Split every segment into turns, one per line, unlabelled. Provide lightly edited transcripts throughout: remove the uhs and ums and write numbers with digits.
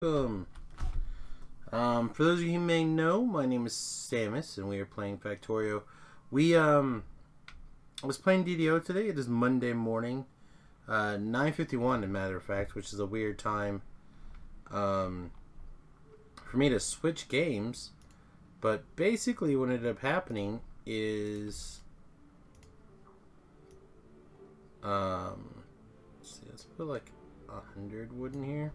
Welcome. For those of you who may know, my name is Samius, and we are playing Factorio. I was playing DDO today. It is Monday morning, 9:51, as a matter of fact, which is a weird time for me to switch games. But basically, what ended up happening is, let's see, let's put like 100 wood in here.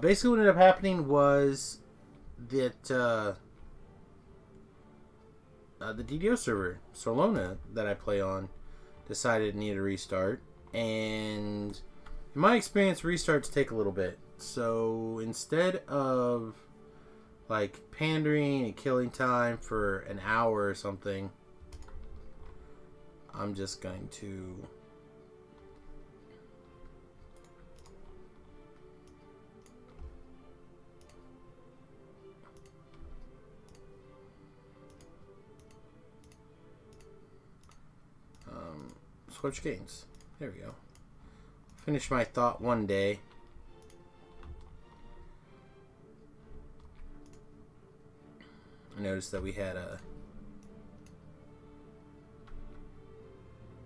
Basically what ended up happening was that the DDO server, Solona, that I play on, decided it needed a restart. And in my experience, restarts take a little bit. So instead of like pandering and killing time for an hour or something, I'm just going to switch games. There we go. Finish my thought one day. I noticed that we had a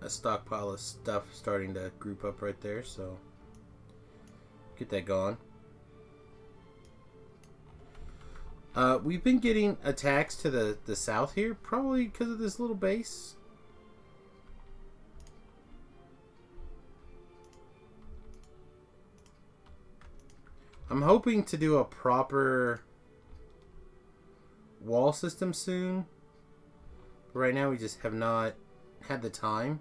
stockpile of stuff starting to group up right there, so get that going. We've been getting attacks to the south here, probably because of this little base. I'm hoping to do a proper wall system soon. But right now we just have not had the time.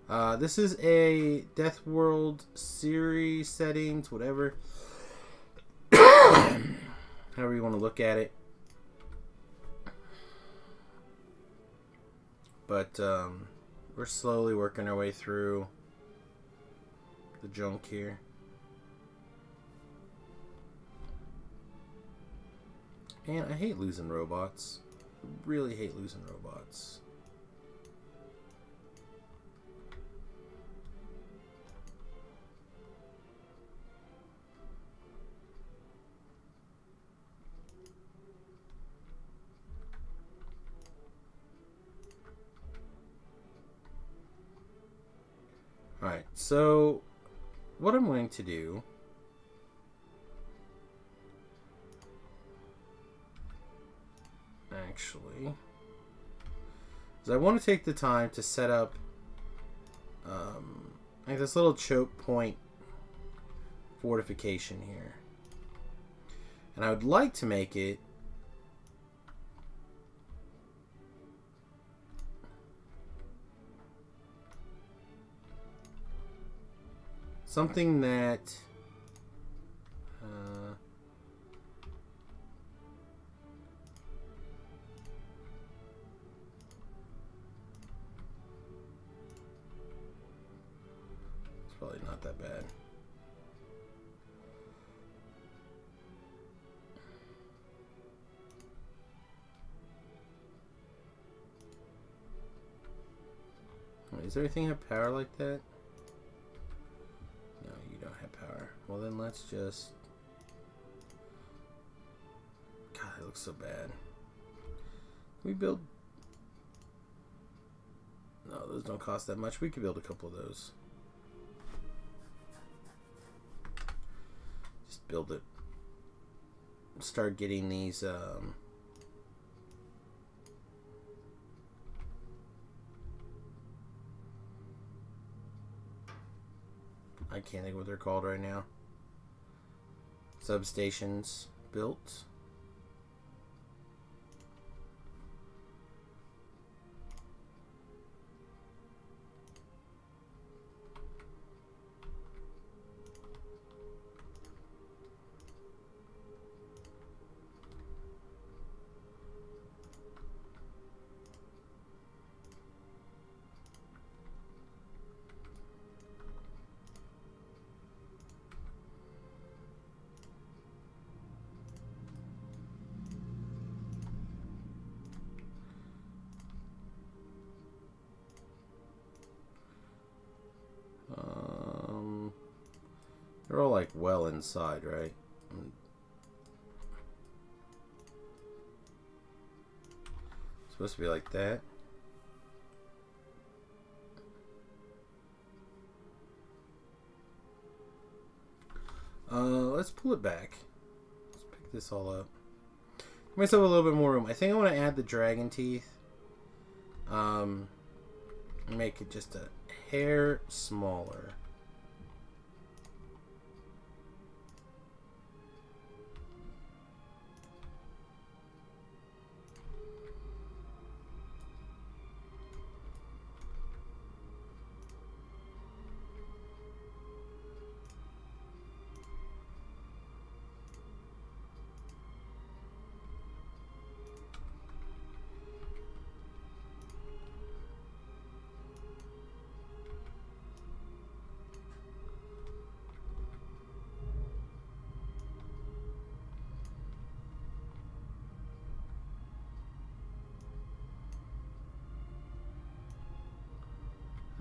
This is a Dworld series settings, whatever. However you want to look at it. But we're slowly working our way through the junk here. And I hate losing robots. I really hate losing robots. Alright, so what I'm going to do actually is I want to take the time to set up like this little choke point fortification here, and I would like to make it something that probably not that bad. Wait, does everything have power like that? No, you don't have power. Well then let's just... God, it looks so bad. We build... No, those don't cost that much. We could build a couple of those. Build it. Start getting these I can't think what they're called right now. Substations built. They're all like well inside, right? Supposed to be like that. Let's pull it back. Let's pick this all up. Give myself a little bit more room. I think I want to add the dragon teeth. Make it just a hair smaller.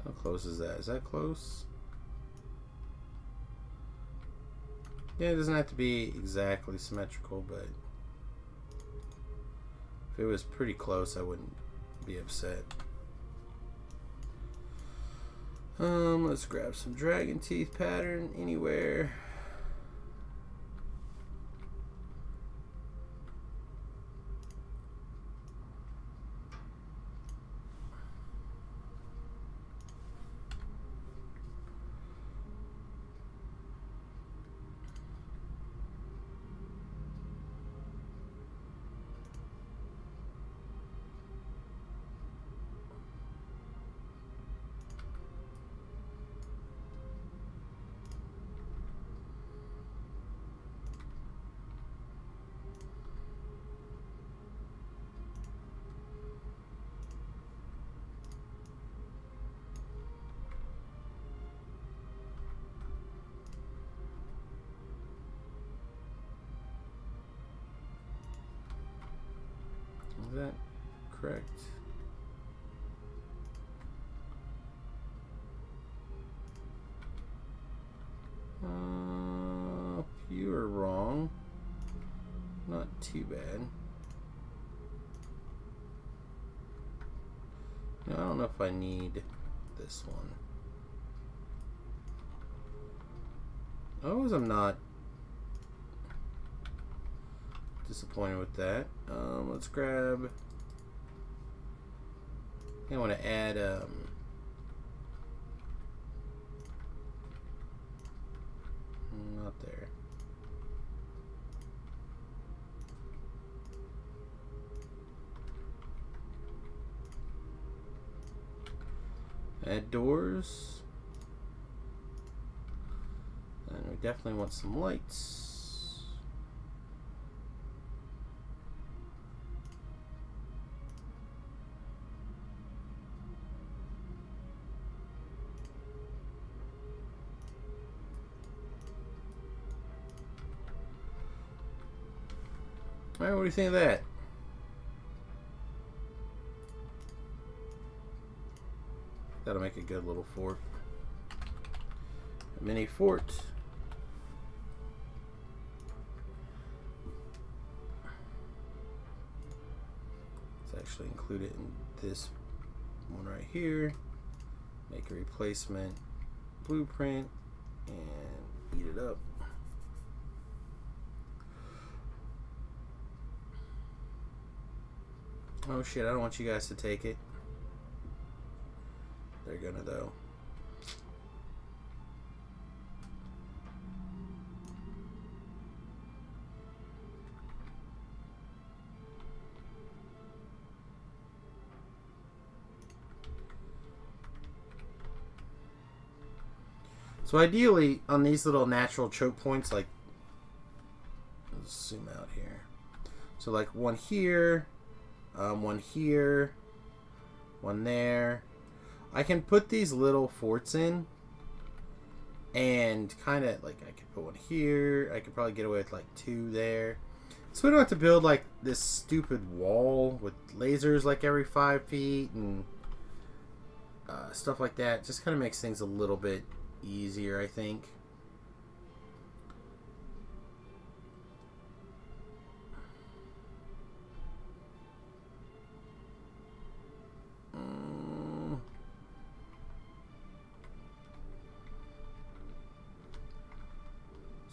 How close is that? Is that close? Yeah, it doesn't have to be exactly symmetrical, but if it was pretty close, I wouldn't be upset. Let's grab some dragon teeth pattern anywhere. Is that correct? You are wrong. Not too bad. No, I don't know if I need this one. Oh, I'm not disappointed with that. Let's grab. I want to add not there. Add doors. And we definitely want some lights. Alright, what do you think of that? That'll make a good little fort. A mini fort. Let's actually include it in this one right here. Make a replacement blueprint and eat it up. Oh shit, I don't want you guys to take it. They're gonna though. So ideally, on these little natural choke points, like, let's zoom out here. So like one here, one here, one there. I can put these little forts in and kind of like I could put one here. I could probably get away with like two there. So we don't have to build like this stupid wall with lasers like every 5 feet and stuff like that. Just kind of makes things a little bit easier, I think.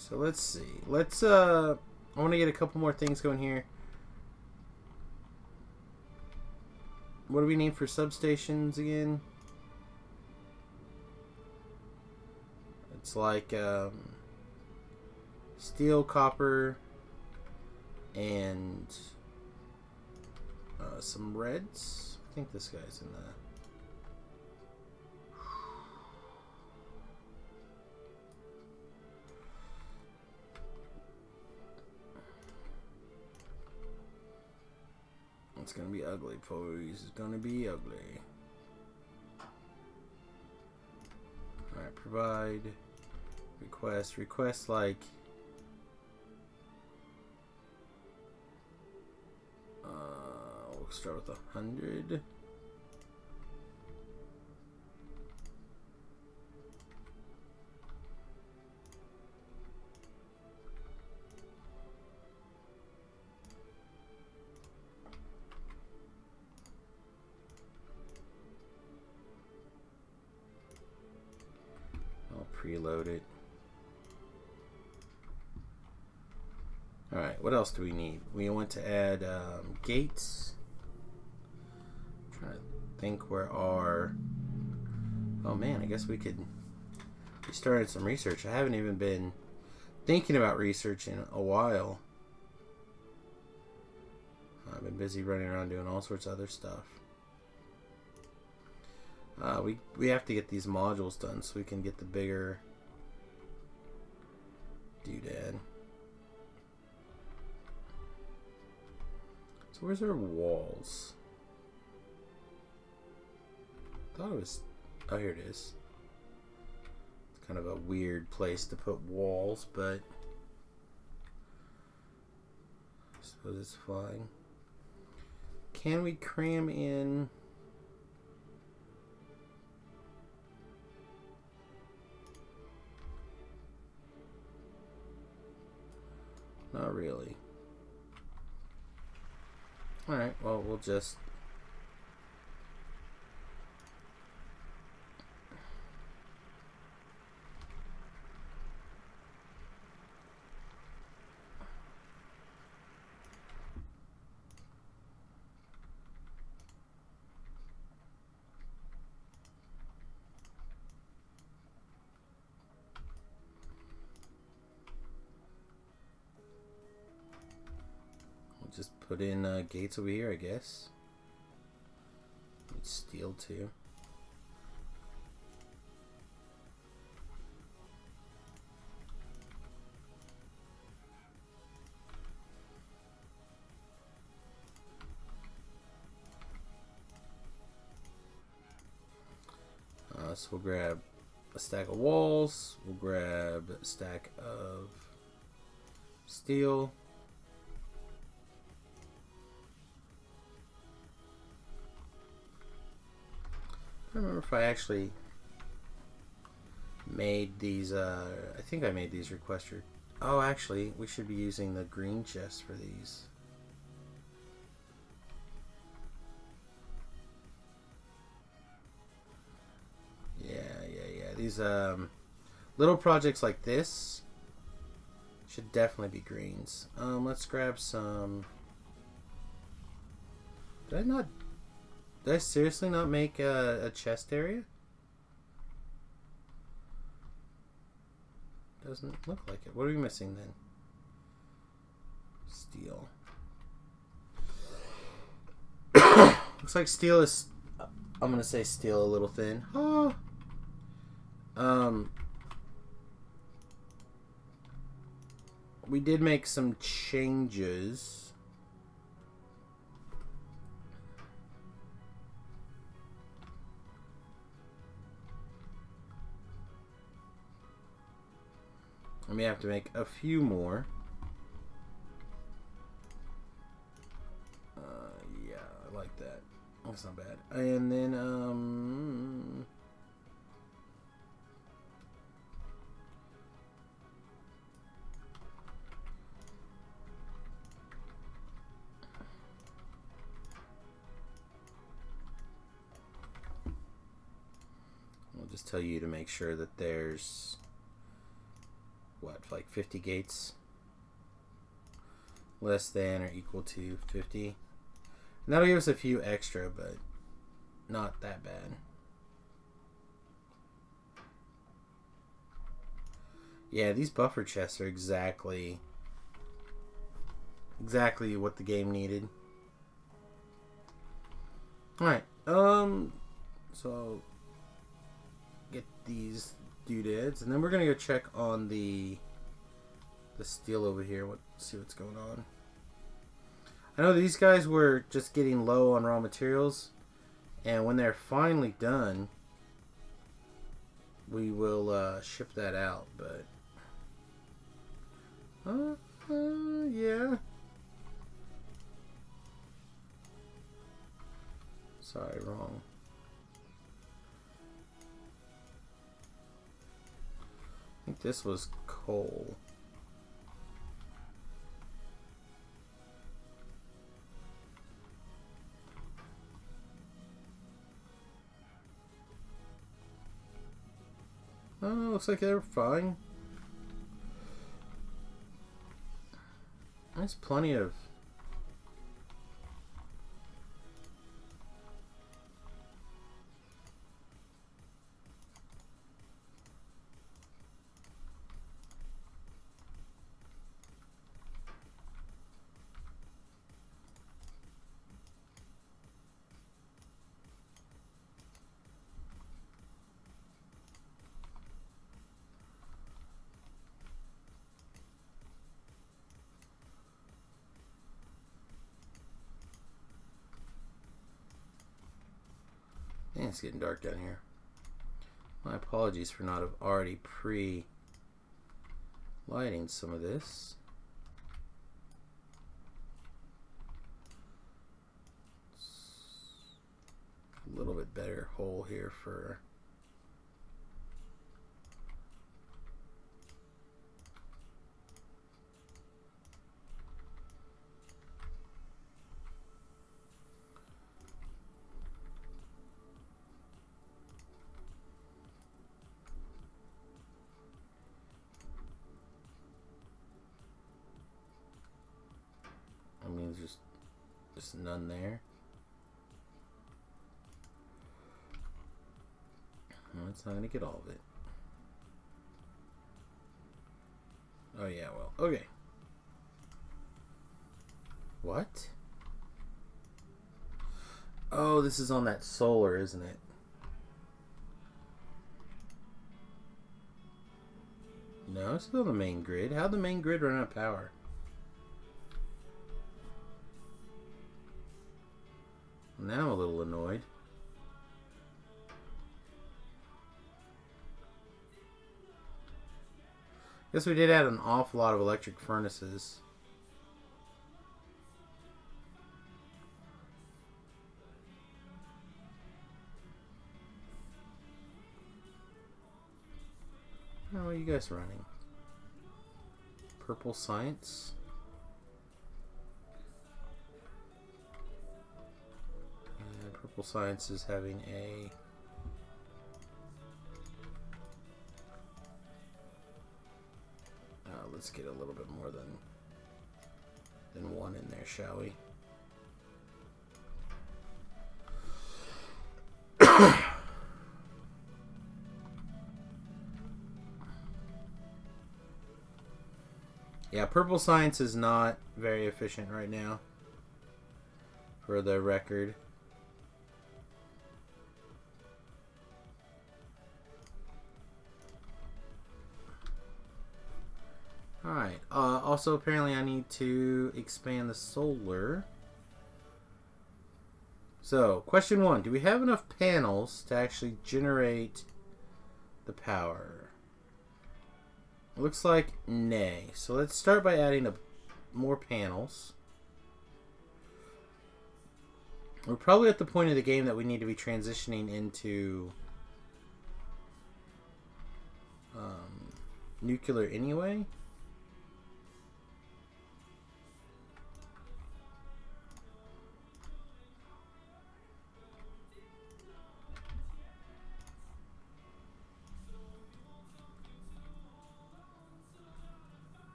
So let's see. I want to get a couple more things going here. What do we need for substations again? It's like steel, copper, and some reds. I think this guy's in the... It's gonna be ugly, boys. It's gonna be ugly. Alright, provide. Request. Request like... we'll start with 100. Preload it. Alright, what else do we need? We want to add gates. I'm trying to think where our... Oh man, I guess we could... We started some research. I haven't even been thinking about research in a while. I've been busy running around doing all sorts of other stuff. We have to get these modules done so we can get the bigger doodad. So where's our walls? I thought it was... Oh, here it is. It's kind of a weird place to put walls, but I suppose it's fine. Can we cram in... Not really. Alright, well, we'll just... Just put in gates over here, I guess. Need steel too. So we'll grab a stack of walls. We'll grab a stack of steel. I don't remember if I actually made these, I think I made these requester. Oh, actually, we should be using the green chest for these. Yeah. These, little projects like this should definitely be greens. Let's grab some... Did I seriously not make a chest area? Doesn't look like it. What are we missing then? Steel. Looks like steel is... I'm gonna say steel a little thin. Oh. We did make some changes. I may have to make a few more. Yeah, I like that. That's not bad. And then, I'll just tell you to make sure that there's what, like 50 gates? Less than or equal to 50. And that'll give us a few extra, but not that bad. Yeah, these buffer chests are exactly what the game needed. Alright, so I'll get these doodads, and then we're gonna go check on the steel over here. See what's going on. I know these guys were just getting low on raw materials, and when they're finally done, we will ship that out. But yeah. Sorry, wrong. I think this was coal. Oh, looks like they're fine. There's plenty of... Man, it's getting dark down here. My apologies for not have already pre-lighting some of this. A little bit better hole here for... I mean, there's just none there. No, it's not going to get all of it. Oh, yeah, well, okay. What? Oh, this is on that solar, isn't it? No, it's still the main grid. How'd the main grid run out of power? Now I'm a little annoyed. Guess we did add an awful lot of electric furnaces. How are you guys running? Purple Science? And Purple Science is having a... let's get a little bit more than one in there, shall we? Yeah, Purple Science is not very efficient right now, for the record. Alright, also apparently I need to expand the solar. So, question 1. Do we have enough panels to actually generate the power? It looks like nay. So let's start by adding more panels. We're probably at the point of the game that we need to be transitioning into nuclear anyway.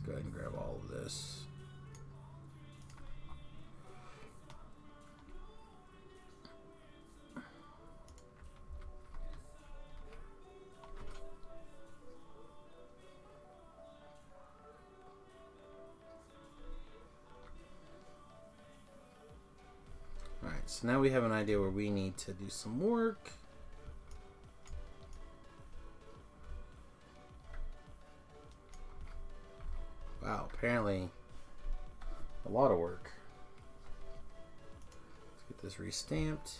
go ahead and grab all of this. Alright, so now we have an idea where we need to do some work. Wow, apparently a lot of work. Let's get this restamped.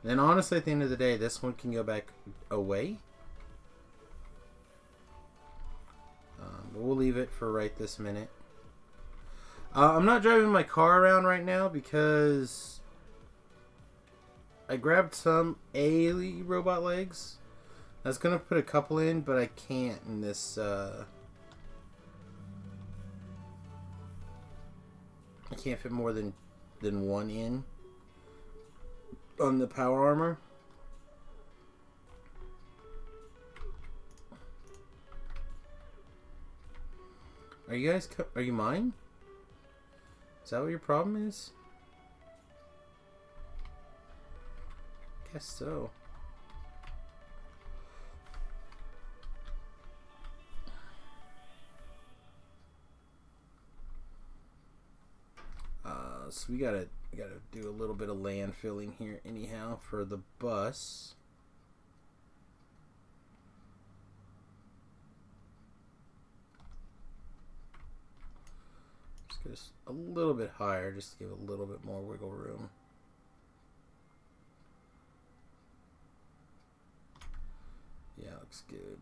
Then honestly, at the end of the day, this one can go back away. But we'll leave it for right this minute. I'm not driving my car around right now because I grabbed some robot legs. I was going to put a couple in, but I can't in this... I can't fit more than one in on the power armor. Are you guys... Are you mine? Is that what your problem is? Guess so. So we gotta do a little bit of land filling here anyhow for the bus. Just a little bit higher, just to give a little bit more wiggle room. Yeah, looks good.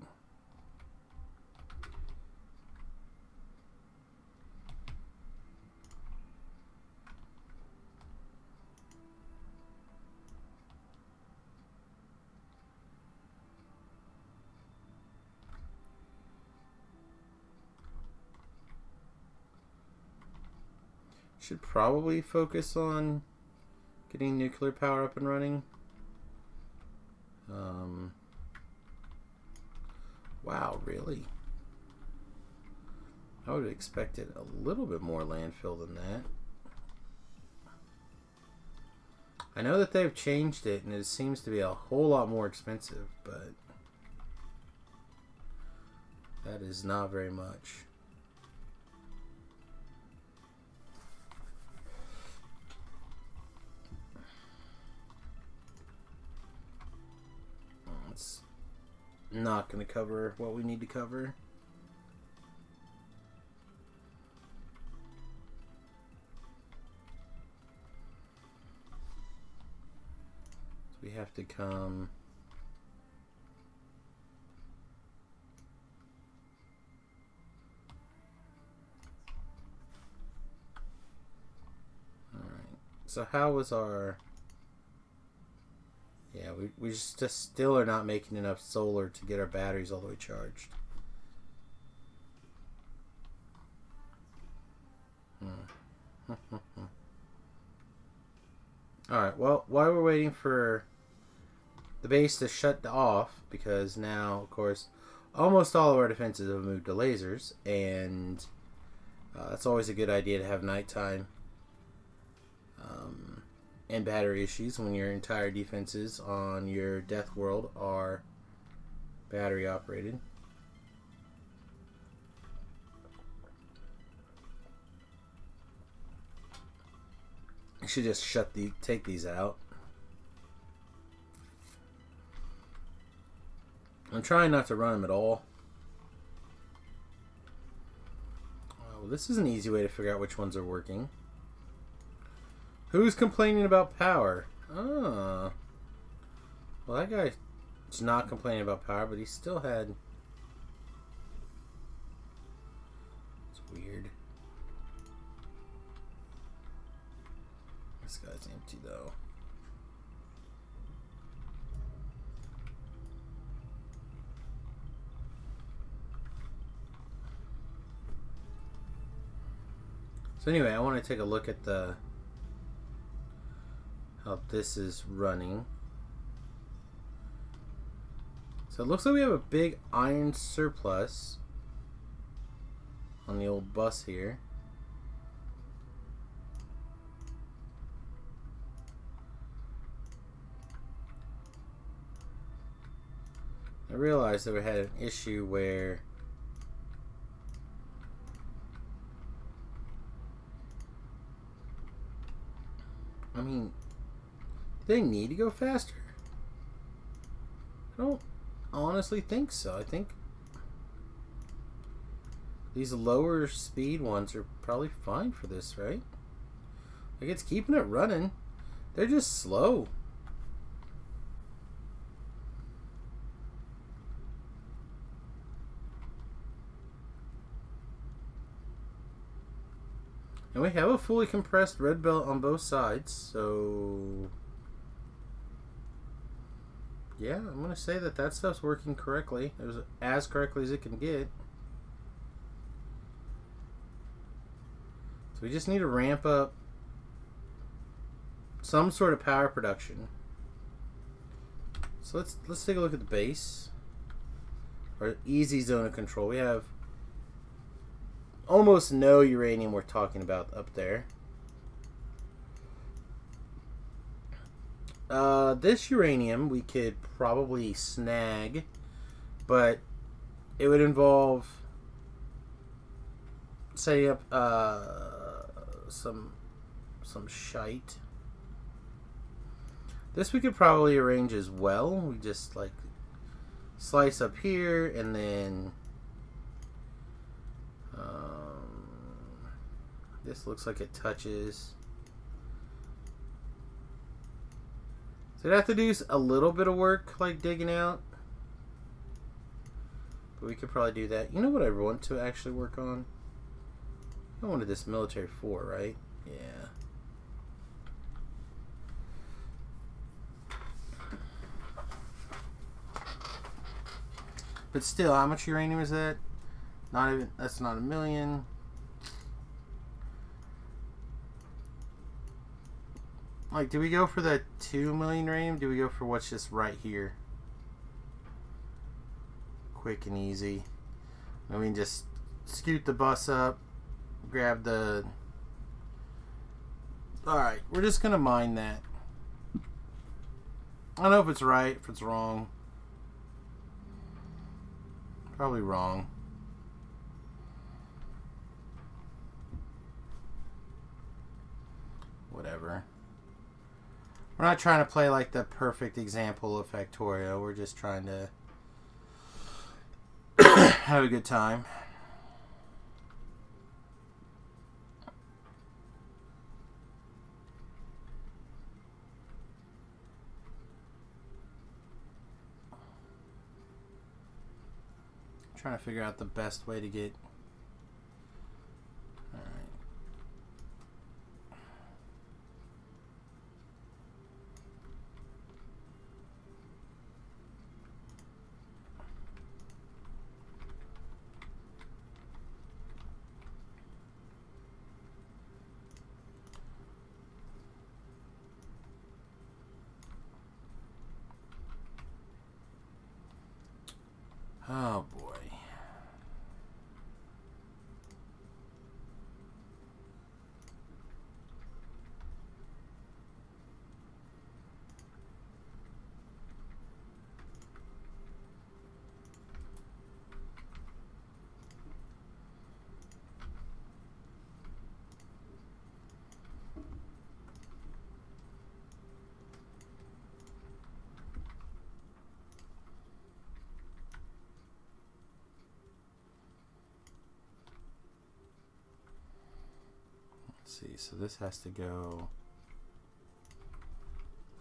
Should probably focus on getting nuclear power up and running. Wow, really? I would have expected a little bit more landfill than that. I know that they've changed it and it seems to be a whole lot more expensive, but that is not very much. It's not going to cover what we need to cover. So we have to come... Alright. So how was our... Yeah, we just still are not making enough solar to get our batteries all the way charged. Alright, well, while we're waiting for the base to shut off, because now, of course, almost all of our defenses have moved to lasers, and that's always a good idea to have nighttime and battery issues when your entire defenses on your death world are battery operated. I should just take these out. I'm trying not to run them at all. Well, this is an easy way to figure out which ones are working. Who's complaining about power? Oh. Well, that guy's not complaining about power, but he still had... It's weird. This guy's empty, though. So anyway, I want to take a look at how this is running. So it looks like we have a big iron surplus on the old bus here. I realized that we had an issue where I mean, do they need to go faster? I don't honestly think so. I think these lower speed ones are probably fine for this, right? Like, it's keeping it running. They're just slow. And we have a fully compressed red belt on both sides, so yeah, I'm going to say that that stuff's working correctly. It was as correctly as it can get. So we just need to ramp up some sort of power production. So let's take a look at the base. Our easy zone of control. We have almost no uranium we're talking about up there. This uranium we could probably snag, but it would involve setting up some shite. This we could probably arrange as well. We just like slice up here and then this looks like it touches. So I'd have to do a little bit of work like digging out, but we could probably do that. You know what I want to actually work on? I wanted this military 4, right? Yeah. But still, how much uranium is that? Not even, that's not 1 million. Like, do we go for the 2 million uranium? Do we go for what's just right here? Quick and easy. I mean, just scoot the bus up, grab the... Alright, we're just gonna mine that. I don't know if it's right, if it's wrong. Probably wrong. Whatever. We're not trying to play like the perfect example of Factorio. We're just trying to have a good time. Trying to figure out the best way to get. All right. Oh boy. See, so this has to go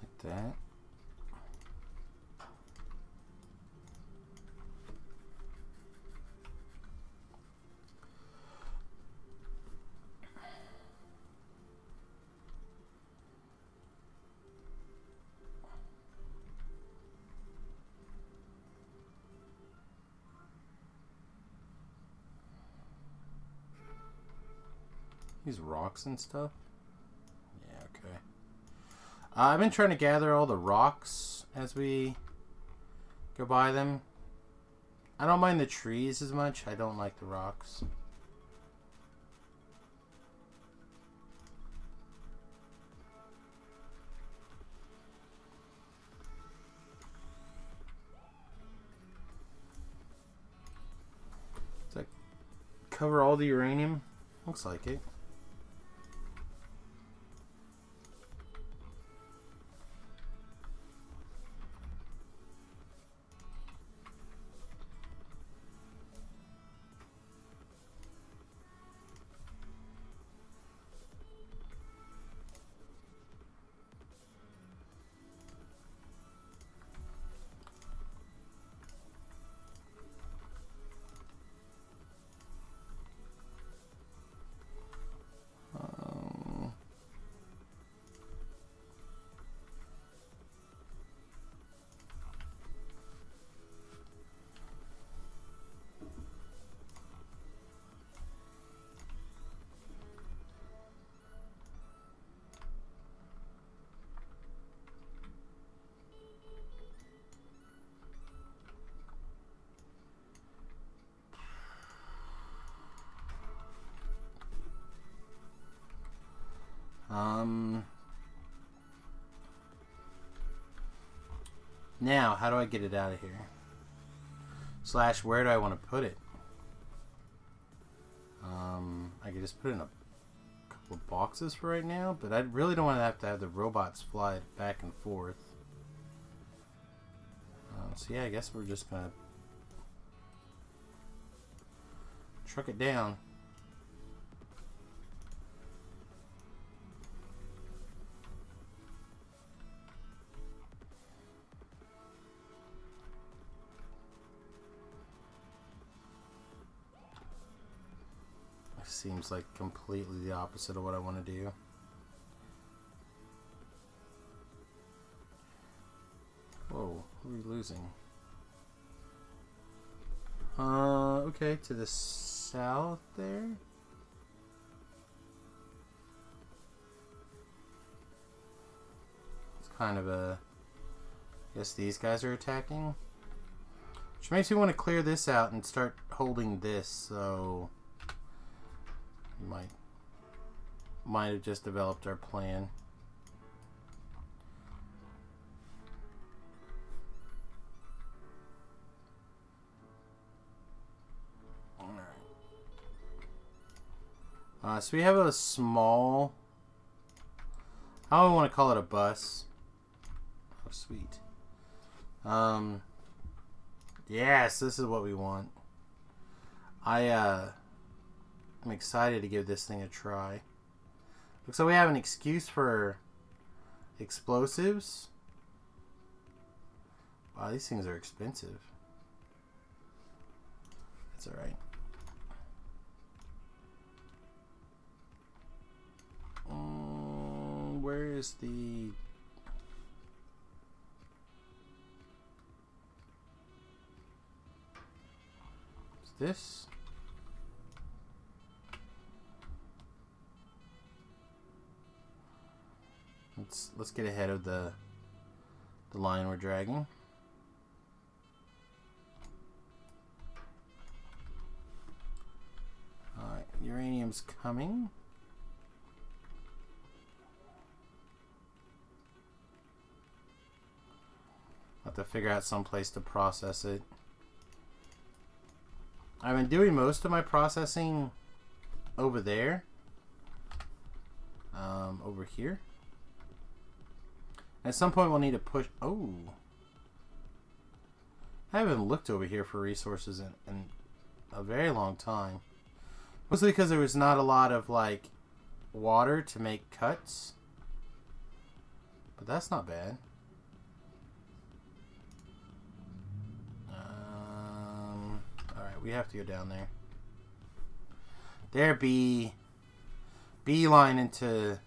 like that. These rocks and stuff. Yeah, okay. I've been trying to gather all the rocks as we go by them. I don't mind the trees as much. I don't like the rocks. Does that cover all the uranium? Looks like it. Now, how do I get it out of here? Slash, where do I want to put it? I could just put it in a couple of boxes for right now, but I really don't want to have the robots fly back and forth. So yeah, I guess we're just gonna truck it down. Seems like completely the opposite of what I want to do. Whoa, who are we losing? Okay, to the south there? It's kind of a... I guess these guys are attacking. Which makes me want to clear this out and start holding this, so... Might have just developed our plan. Alright. So we have a small... I don't want to call it a bus. Oh, sweet. Yes, this is what we want. I'm excited to give this thing a try. Looks like we have an excuse for explosives. Wow, these things are expensive. That's alright. Where is the... Is this? Let's get ahead of the line we're dragging. Alright, uranium's coming. I'll have to figure out some place to process it. I've been doing most of my processing over there. Over here. At some point we'll need to push... Oh! I haven't looked over here for resources in a very long time. Mostly because there was not a lot of, like, water to make cuts. But that's not bad. Alright, we have to go down there. There be... beeline into...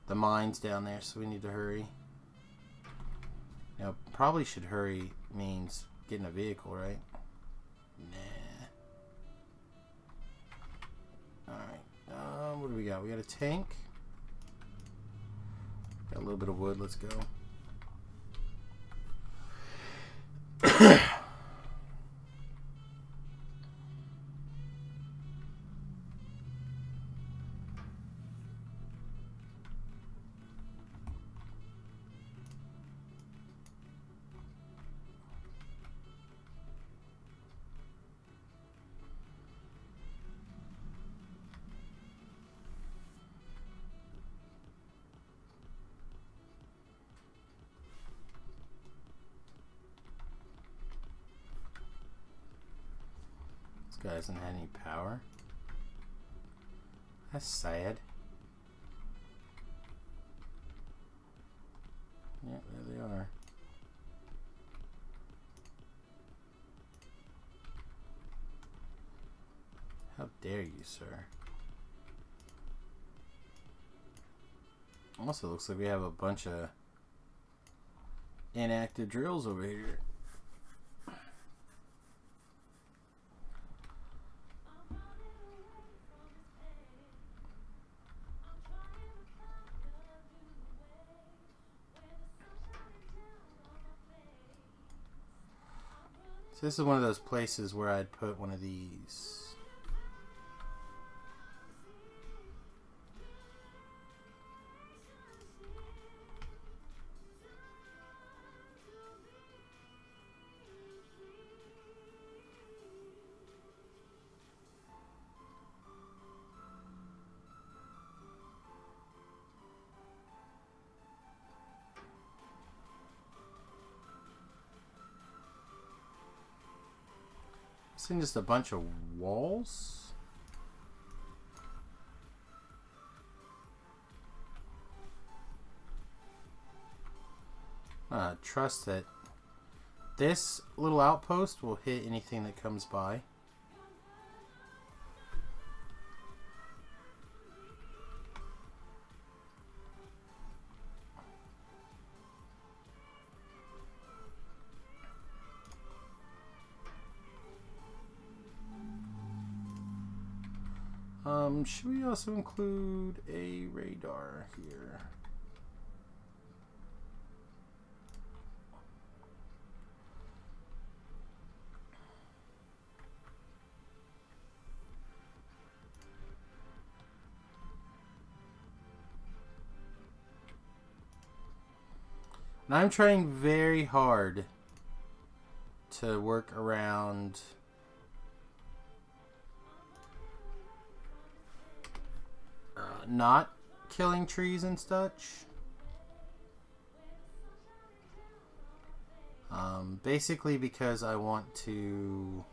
the mines down there, so we need to hurry. Now, probably should hurry means getting a vehicle, right? Nah. Alright. got? We got a tank. Got a little bit of wood. Let's go. Guy doesn't have any power. That's sad. Yeah, there they are. How dare you, sir? Also looks like we have a bunch of inactive drills over here. So this is one of those places where I'd put one of these. Isn't just a bunch of walls? Trust that this little outpost will hit anything that comes by. Should we also include a radar here? And I'm trying very hard to work around not killing trees and such. Basically because I want to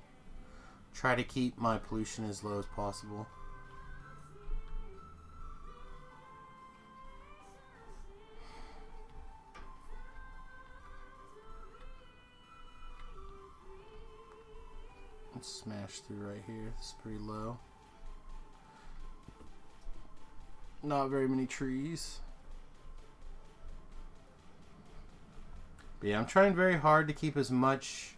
try to keep my pollution as low as possible. Let's smash through right here. It's pretty low. Not very many trees. But yeah, I'm trying very hard to keep as much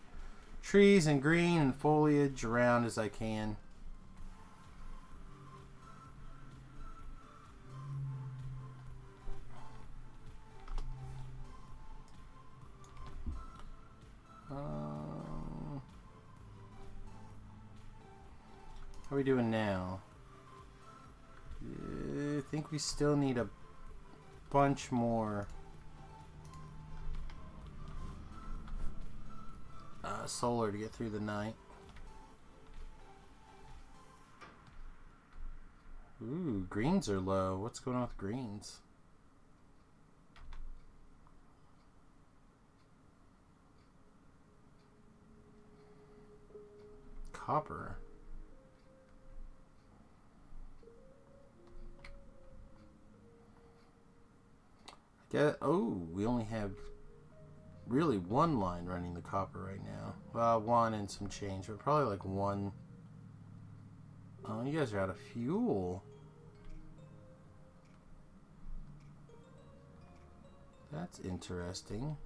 trees and green and foliage around as I can. How are we doing now? I think we still need a bunch more solar to get through the night. Ooh, greens are low. What's going on with greens? Copper. Oh, we only have really one line running the copper right now. Well, one and some change, but probably like one. Oh, you guys are out of fuel. That's interesting.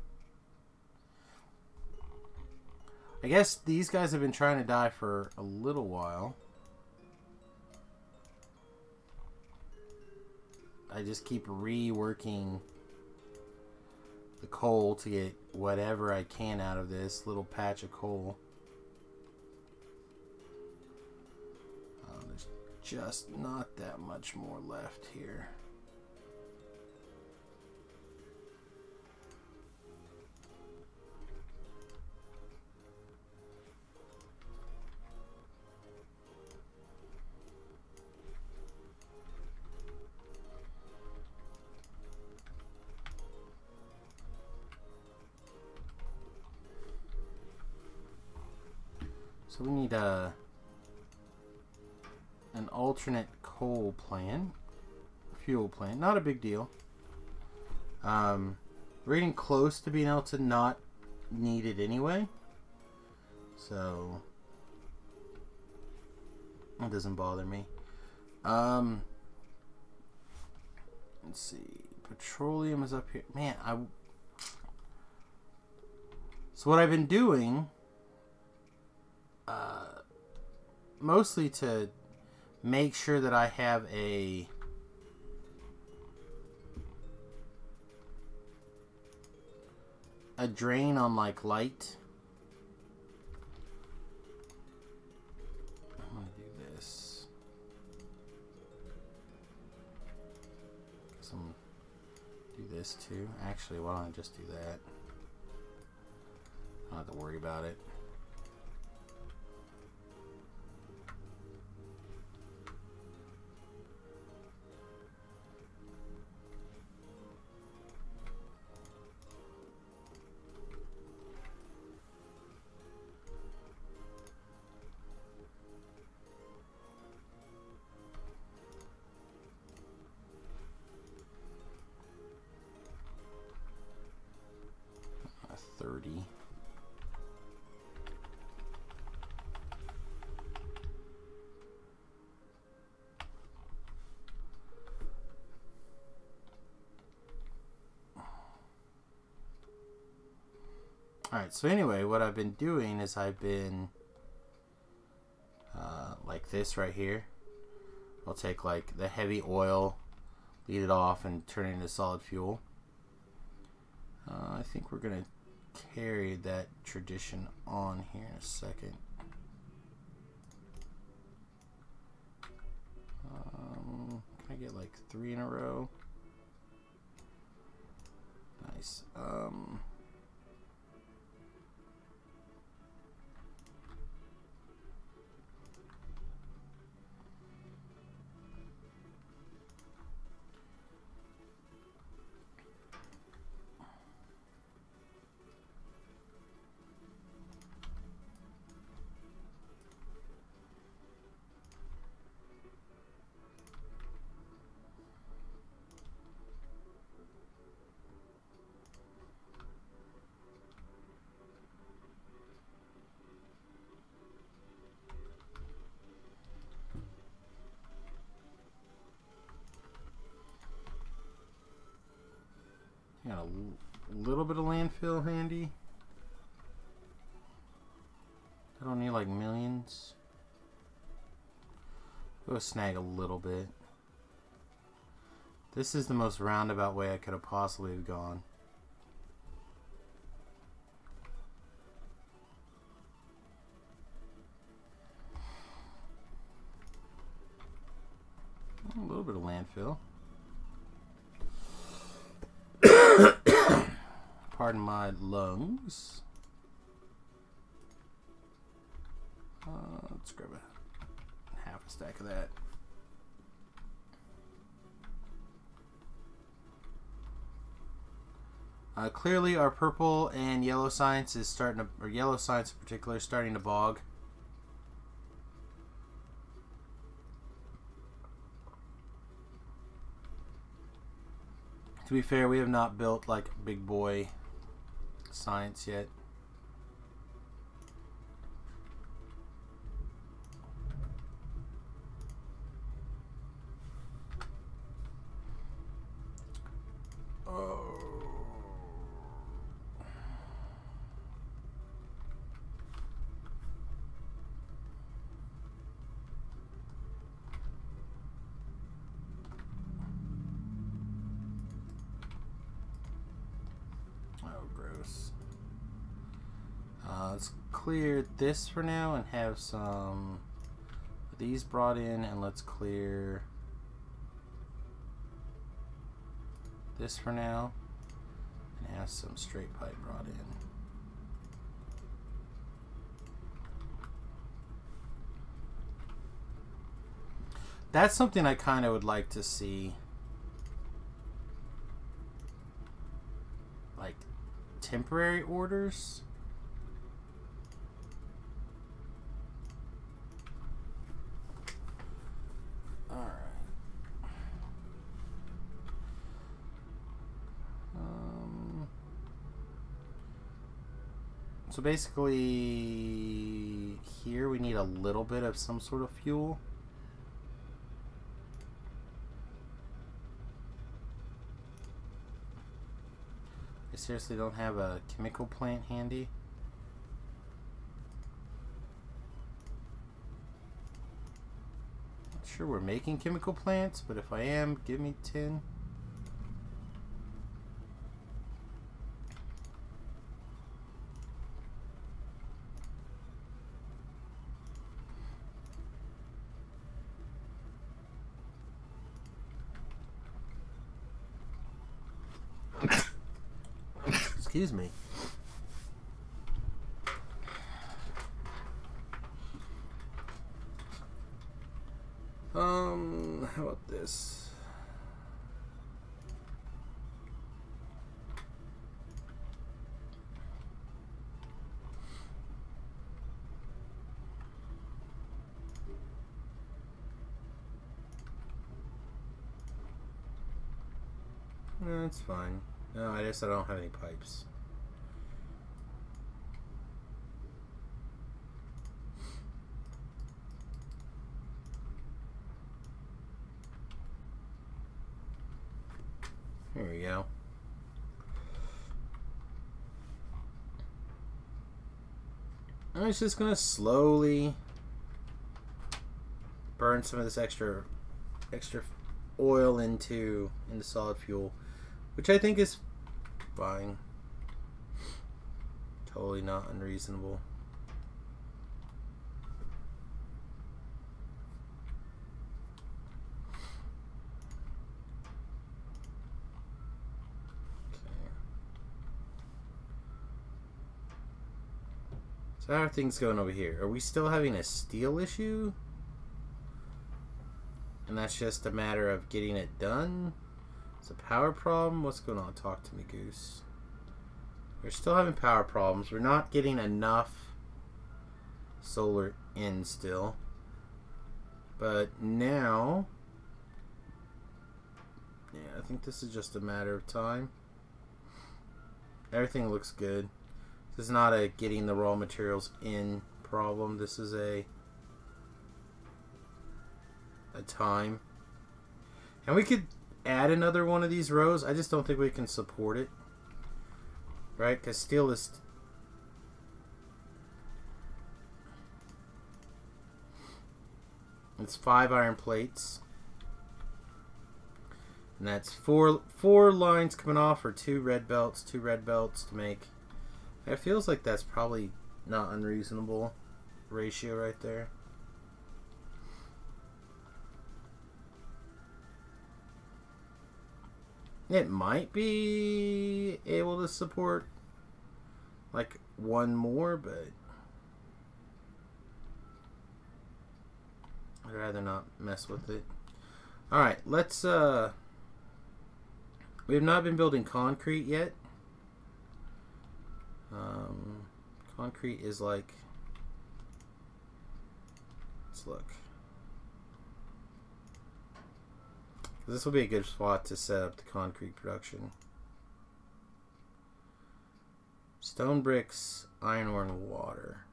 I guess these guys have been trying to die for a little while. I just keep reworking the coal to get whatever I can out of this little patch of coal. There's just not that much more left here. So we need an alternate coal plant, fuel plant. Not a big deal. We're getting close to being able to not need it anyway. So it doesn't bother me. Let's see. Petroleum is up here. Man, so what I've been doing, mostly to make sure that I have a drain on like light. I'm gonna do this. So I'm gonna do this too. Actually, why don't I just do that? I don't have to worry about it. Alright, so anyway, what I've been doing is I've been like this right here. I'll take like the heavy oil, lead it off, and turn it into solid fuel. I think we're going to carry that tradition on here in a second. Can I get like 3 in a row? Nice. Got a little bit of landfill handy. I don't need like millions. Go snag a little bit. This is the most roundabout way I could have possibly have gone. A little bit of landfill. Pardon my lungs. Let's grab half a stack of that. Clearly our purple and yellow science is starting to, or yellow science in particular, is starting to bog. To be fair, we have not built like big boy science yet. gross. Let's clear this for now and have some of these brought in, and let's clear this for now and have some straight pipe brought in. That's something I kind of would like to see. Like temporary orders. Alright. So basically here we need a little bit of some sort of fuel. I seriously don't have a chemical plant handy. Not sure we're making chemical plants, but if I am, give me 10. Excuse me. How about this? No, it's fine. No, I guess I don't have any pipes. There we go. I'm just gonna slowly burn some of this extra oil into solid fuel, which I think is fine. Totally not unreasonable. So how are things going over here? Are we still having a steel issue? And that's just a matter of getting it done? It's a power problem? What's going on? Talk to me, Goose. We're still having power problems. We're not getting enough solar in still. But now... yeah, I think this is just a matter of time. Everything looks good. This is not a getting the raw materials in problem. This is a time. And we could add another one of these rows. I just don't think we can support it. Right? Because steel is... it's 5 iron plates. And that's four lines coming off, or 2 red belts to make... it feels like that's probably not unreasonable ratio right there. It might be able to support like one more, but I'd rather not mess with it. Alright, let's we have not been building concrete yet. Concrete is like, let's look. This will be a good spot to set up the concrete production. Stone bricks, iron ore, and water.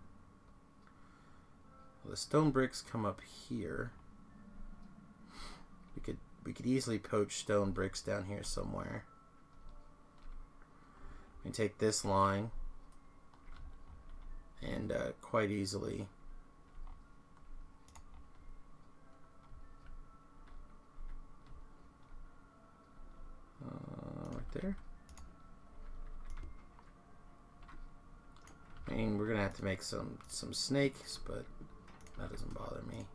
Well, the stone bricks come up here. We could easily poach stone bricks down here somewhere. We take this line and quite easily right there. mean, we're gonna have to make some snakes, but that doesn't bother me.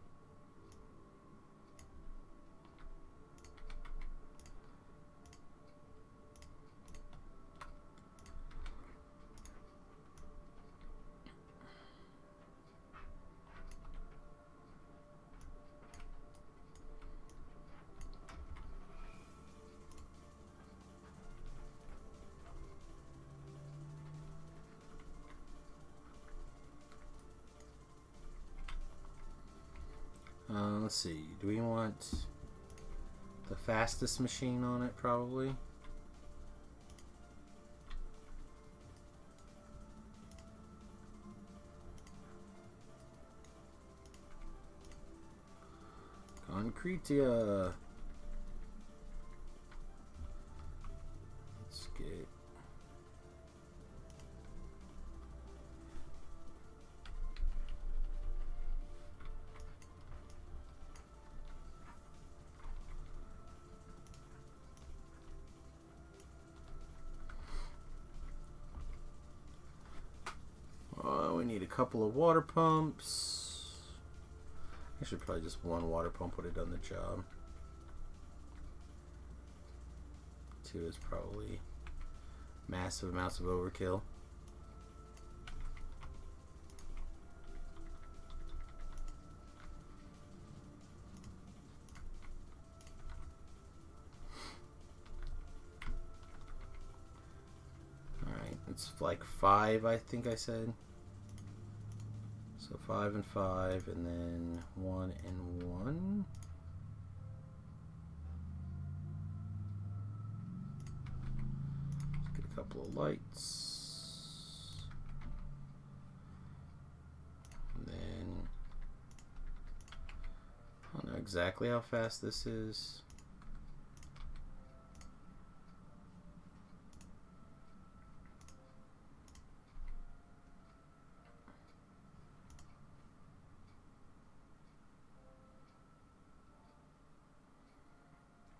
Let's see. Do we want the fastest machine on it? Probably. Concretia. Let's get. We need a couple of water pumps. Actually, probably just one water pump would have done the job. 2 is probably massive amounts of overkill. Alright, it's like 5, I think I said. So 5 and 5, and then 1 and 1. Let's get a couple of lights. And then I don't know exactly how fast this is.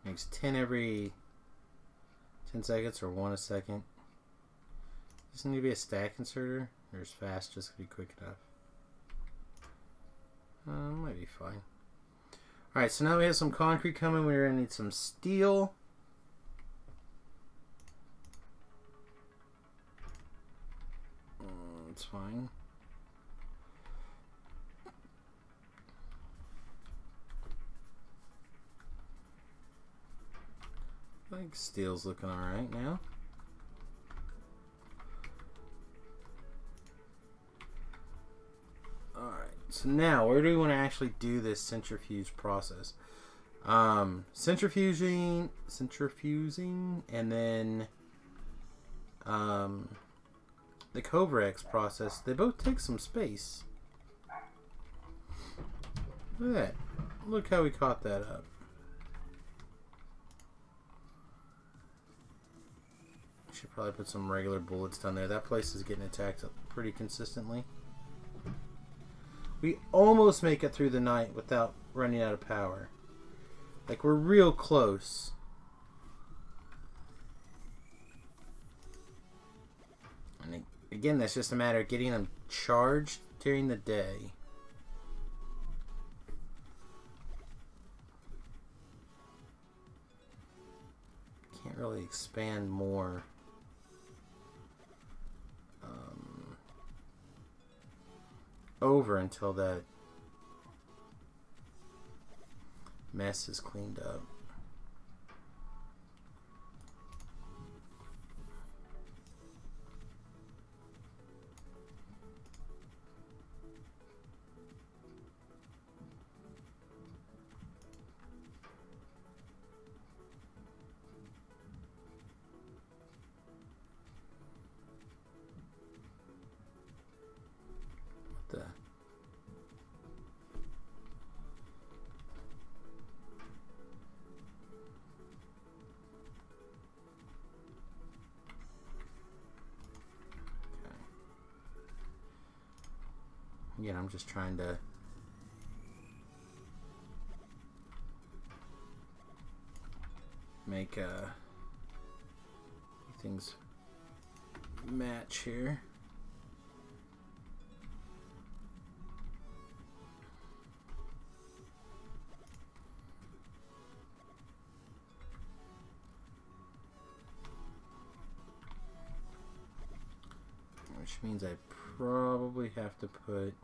Makes 10 every 10 seconds or 1 a second. Doesn't need to be a stack inserter, or is fast just to be quick enough? Might be fine. Alright, so now we have some concrete coming. We're going to need some steel. It's fine. I think steel's looking alright now. Alright, so now where do we want to actually do this centrifuge process? Centrifuging, and then the Covrex process, they both take some space. Look at that. Look how we caught that up. Should probably put some regular bullets down there. That place is getting attacked pretty consistently. We almost make it through the night without running out of power. Like, we're real close. And again, that's just a matter of getting them charged during the day. Can't really expand more. Over until that mess is cleaned up. Again, I'm just trying to make things match here. Which means I probably have to put...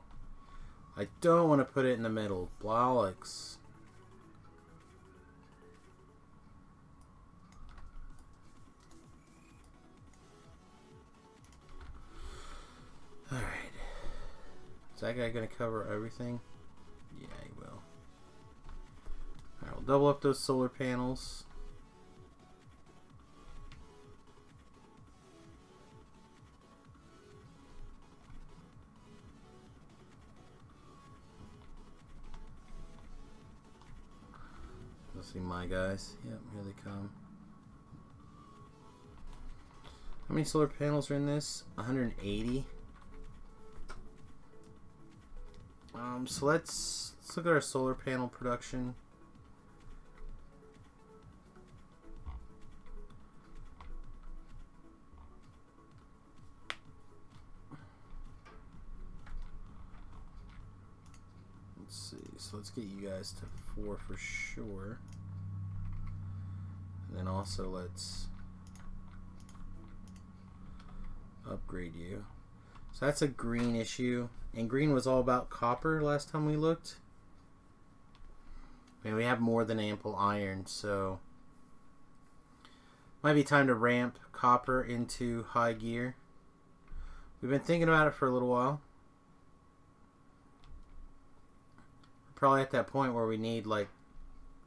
I don't want to put it in the middle. Blollox. Alright. Is that guy going to cover everything? Yeah, he will. Alright, we'll double up those solar panels. Let's see my guys. Yep, here they come. How many solar panels are in this? 180. So let's look at our solar panel production. Let's see. So let's get you guys to 4 for sure. And then also let's upgrade you. So that's a green issue. And green was all about copper last time we looked. And we have more than ample iron, so might be time to ramp copper into high gear. We've been thinking about it for a little while. We're probably at that point where we need like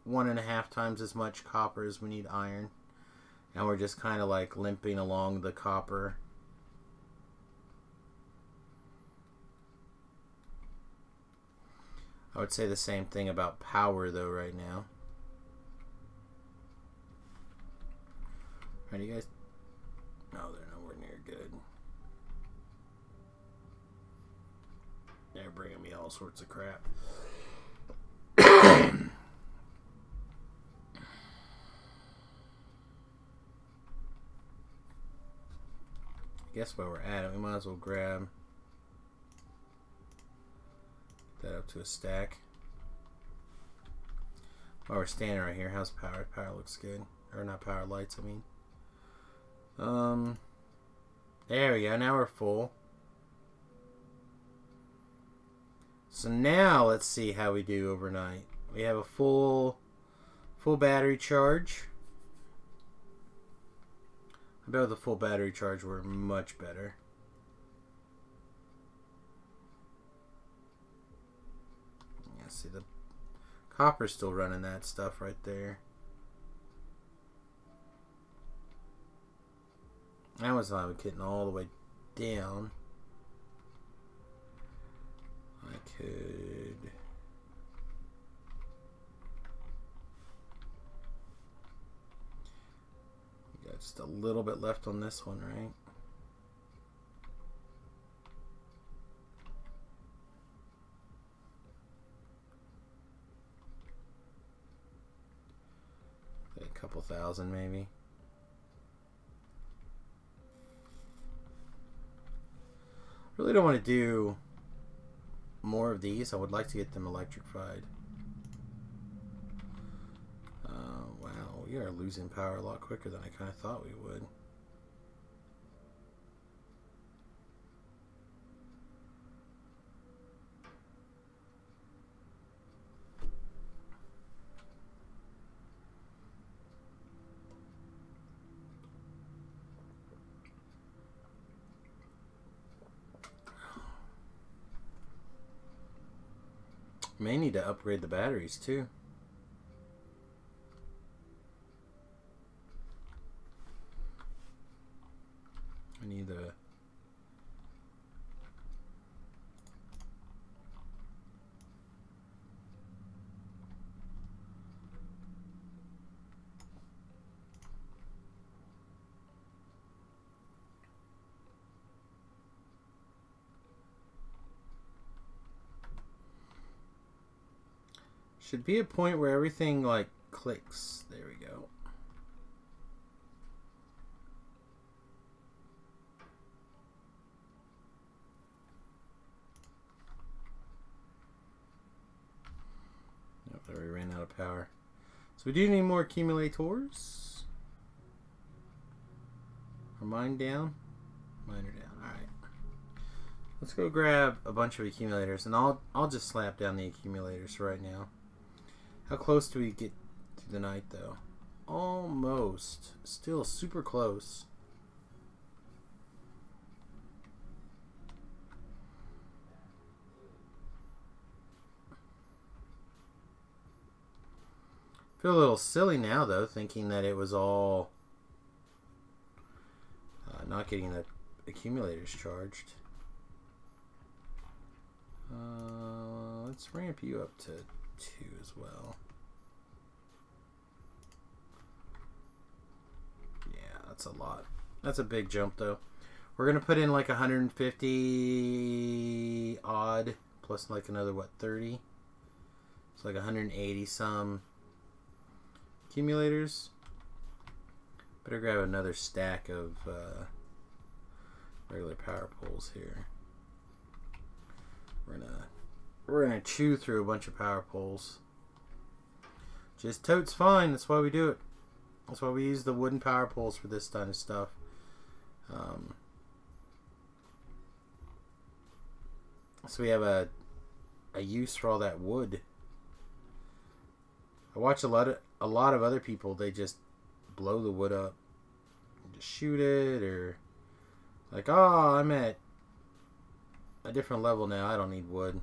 1.5 times as much copper as we need iron. And we're just kind of like limping along the copper. I would say the same thing about power though right now. Alright, you guys? No, they're nowhere near good. They're bringing me all sorts of crap. Guess where we're at, we might as well grab that up to a stack. While we're standing right here, how's power? Power looks good. Or not power, lights, I mean. There we go, now we're full. So now let's see how we do overnight. We have a full battery charge. I bet with a full battery charge we're much better. Yeah, see the copper's still running that stuff right there. That was not getting all the way down. I could... We got just a little bit left on this one, right? A couple thousand maybe. Really don't want to do more of these. I would like to get them electrified. Wow, we are losing power a lot quicker than I kind of thought we would. May need to upgrade the batteries too. I need the should be a point where everything like clicks. There we go. Yep, there we ran out of power. So we do need more accumulators. Are mine down? Mine are down. Alright. Let's go grab a bunch of accumulators, and I'll just slap down the accumulators right now. How close do we get to the night, though? Almost. Still super close. Feel a little silly now, though, thinking that it was all not getting the accumulators charged. Let's ramp you up to 2 as well. Yeah, that's a lot. That's a big jump, though. We're going to put in like 150 odd plus like another, what, 30? It's like 180 some accumulators. Better grab another stack of regular power poles here. We're gonna chew through a bunch of power poles. Just totes fine. That's why we do it. That's why we use the wooden power poles for this kind of stuff. So we have a use for all that wood. I watch a lot of other people. They just blow the wood up, and just shoot it, or like, oh, I'm at a different level now. I don't need wood.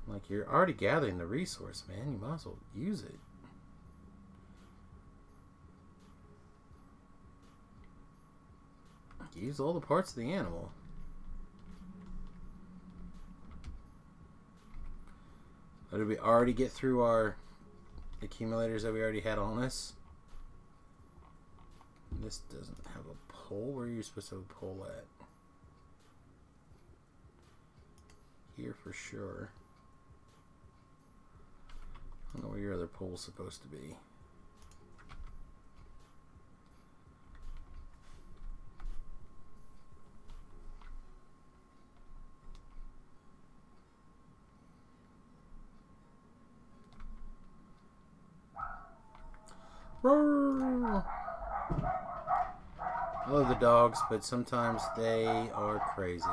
Like, you're already gathering the resource, man. You might as well use it. Use all the parts of the animal. Or did we already get through our accumulators that we already had on us? This doesn't have a pole. Where are you supposed to have a pole at? Here for sure. I don't know where your other pole's supposed to be. I love the dogs, but sometimes they are crazy.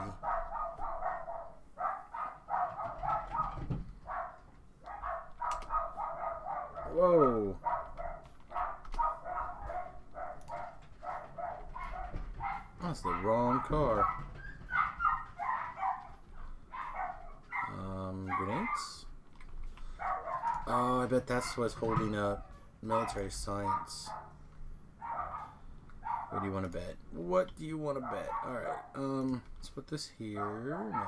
Whoa. That's the wrong car. Grenades? Oh, I bet that's what's holding up military science. What do you want to bet? What do you want to bet? Alright, let's put this here. No.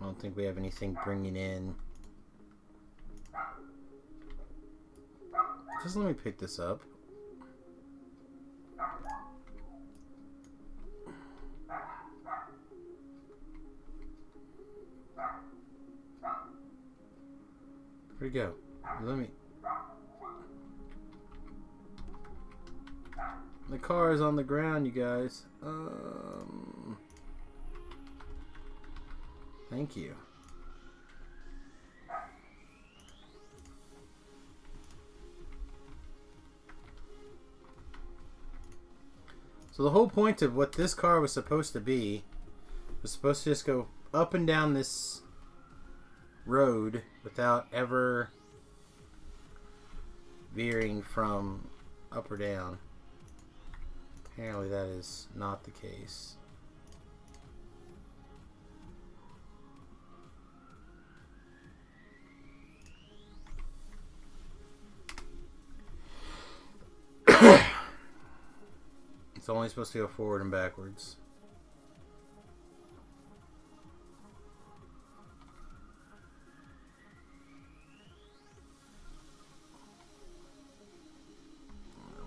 I don't think we have anything bringing in. Just let me pick this up. Where'd it go? Let me... The car is on the ground, you guys. Thank you. So the whole point of what this car was supposed to be was supposed to just go up and down this road without ever veering from up or down. Apparently that is not the case. It's only supposed to go forward and backwards.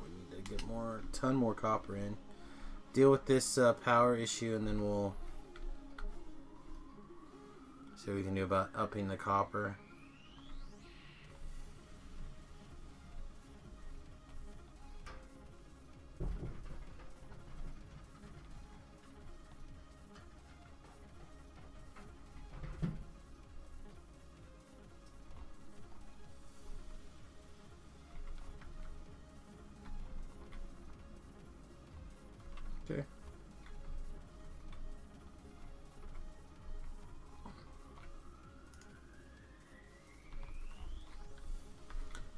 We need to get a ton more copper in. deal with this power issue, and then we'll see what we can do about upping the copper. Okay.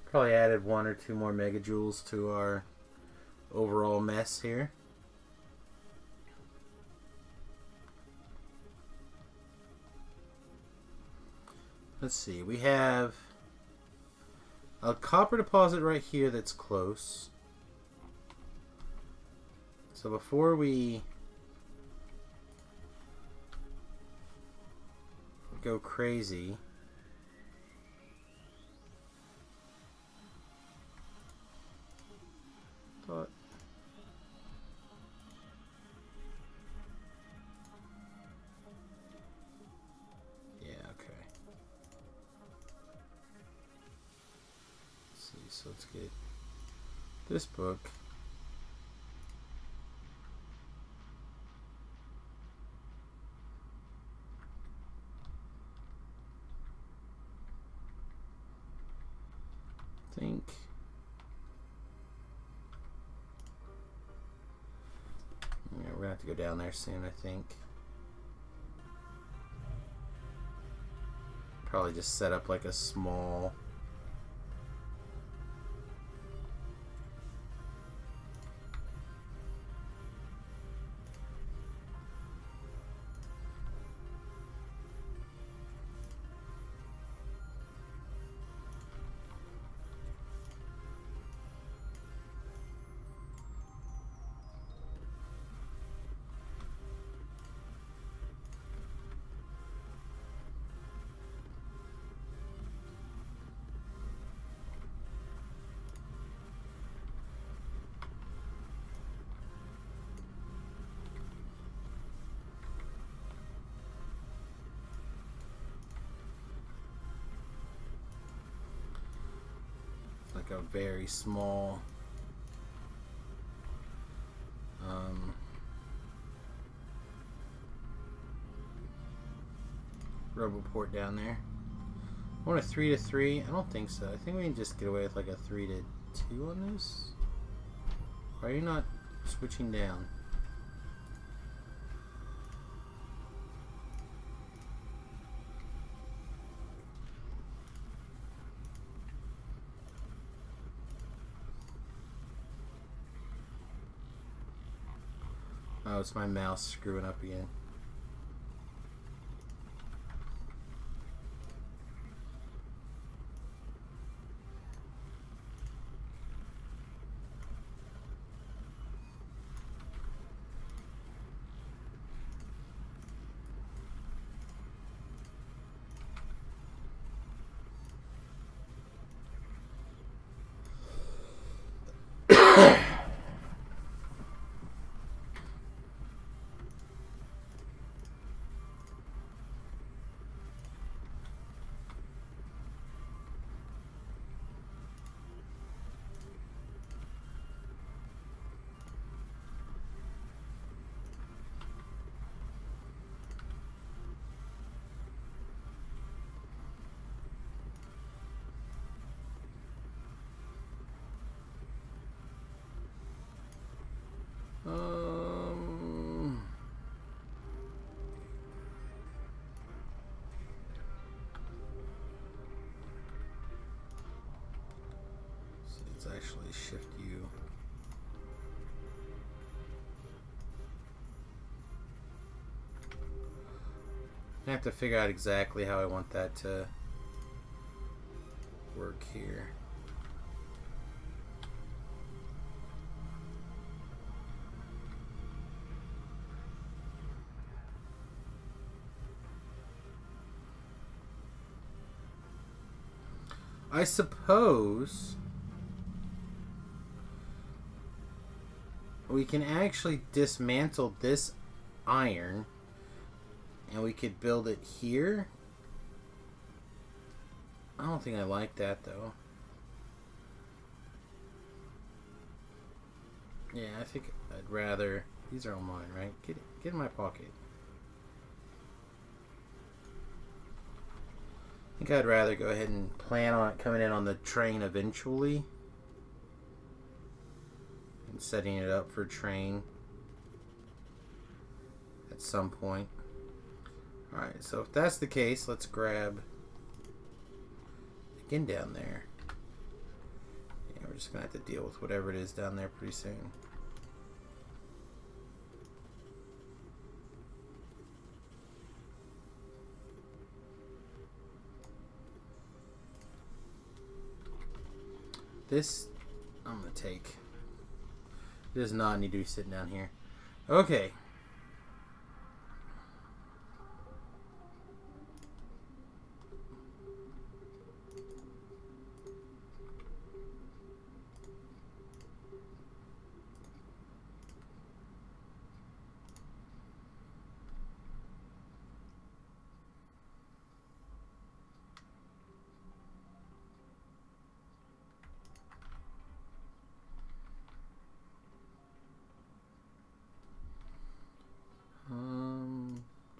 Probably added 1 or 2 more megajoules to our overall mess here. Let's see, we have a copper deposit right here that's close. So before we go crazy, thought yeah, okay. Let's see, so let's get this book. Think yeah, we're gonna have to go down there soon, I think. Probably just set up like a small like a very small Roboport down there. I want a 3 to 3. I don't think so. I think we can just get away with like a 3 to 2 on this. Why are you not switching down? Oh, it's my mouse screwing up again. Let's actually shift you. I have to figure out exactly how I want that to work here. I suppose we can actually dismantle this iron and we could build it here. I don't think I like that though. Yeah, I think I'd rather... These are all mine, right? Get in my pocket. I think I'd rather go ahead and plan on it coming in on the train eventually. And setting it up for train at some point. Alright, so if that's the case, let's grab again down there. Yeah, we're just going to have to deal with whatever it is down there pretty soon. This, I'm going to take. It does not need to be sitting down here. Okay.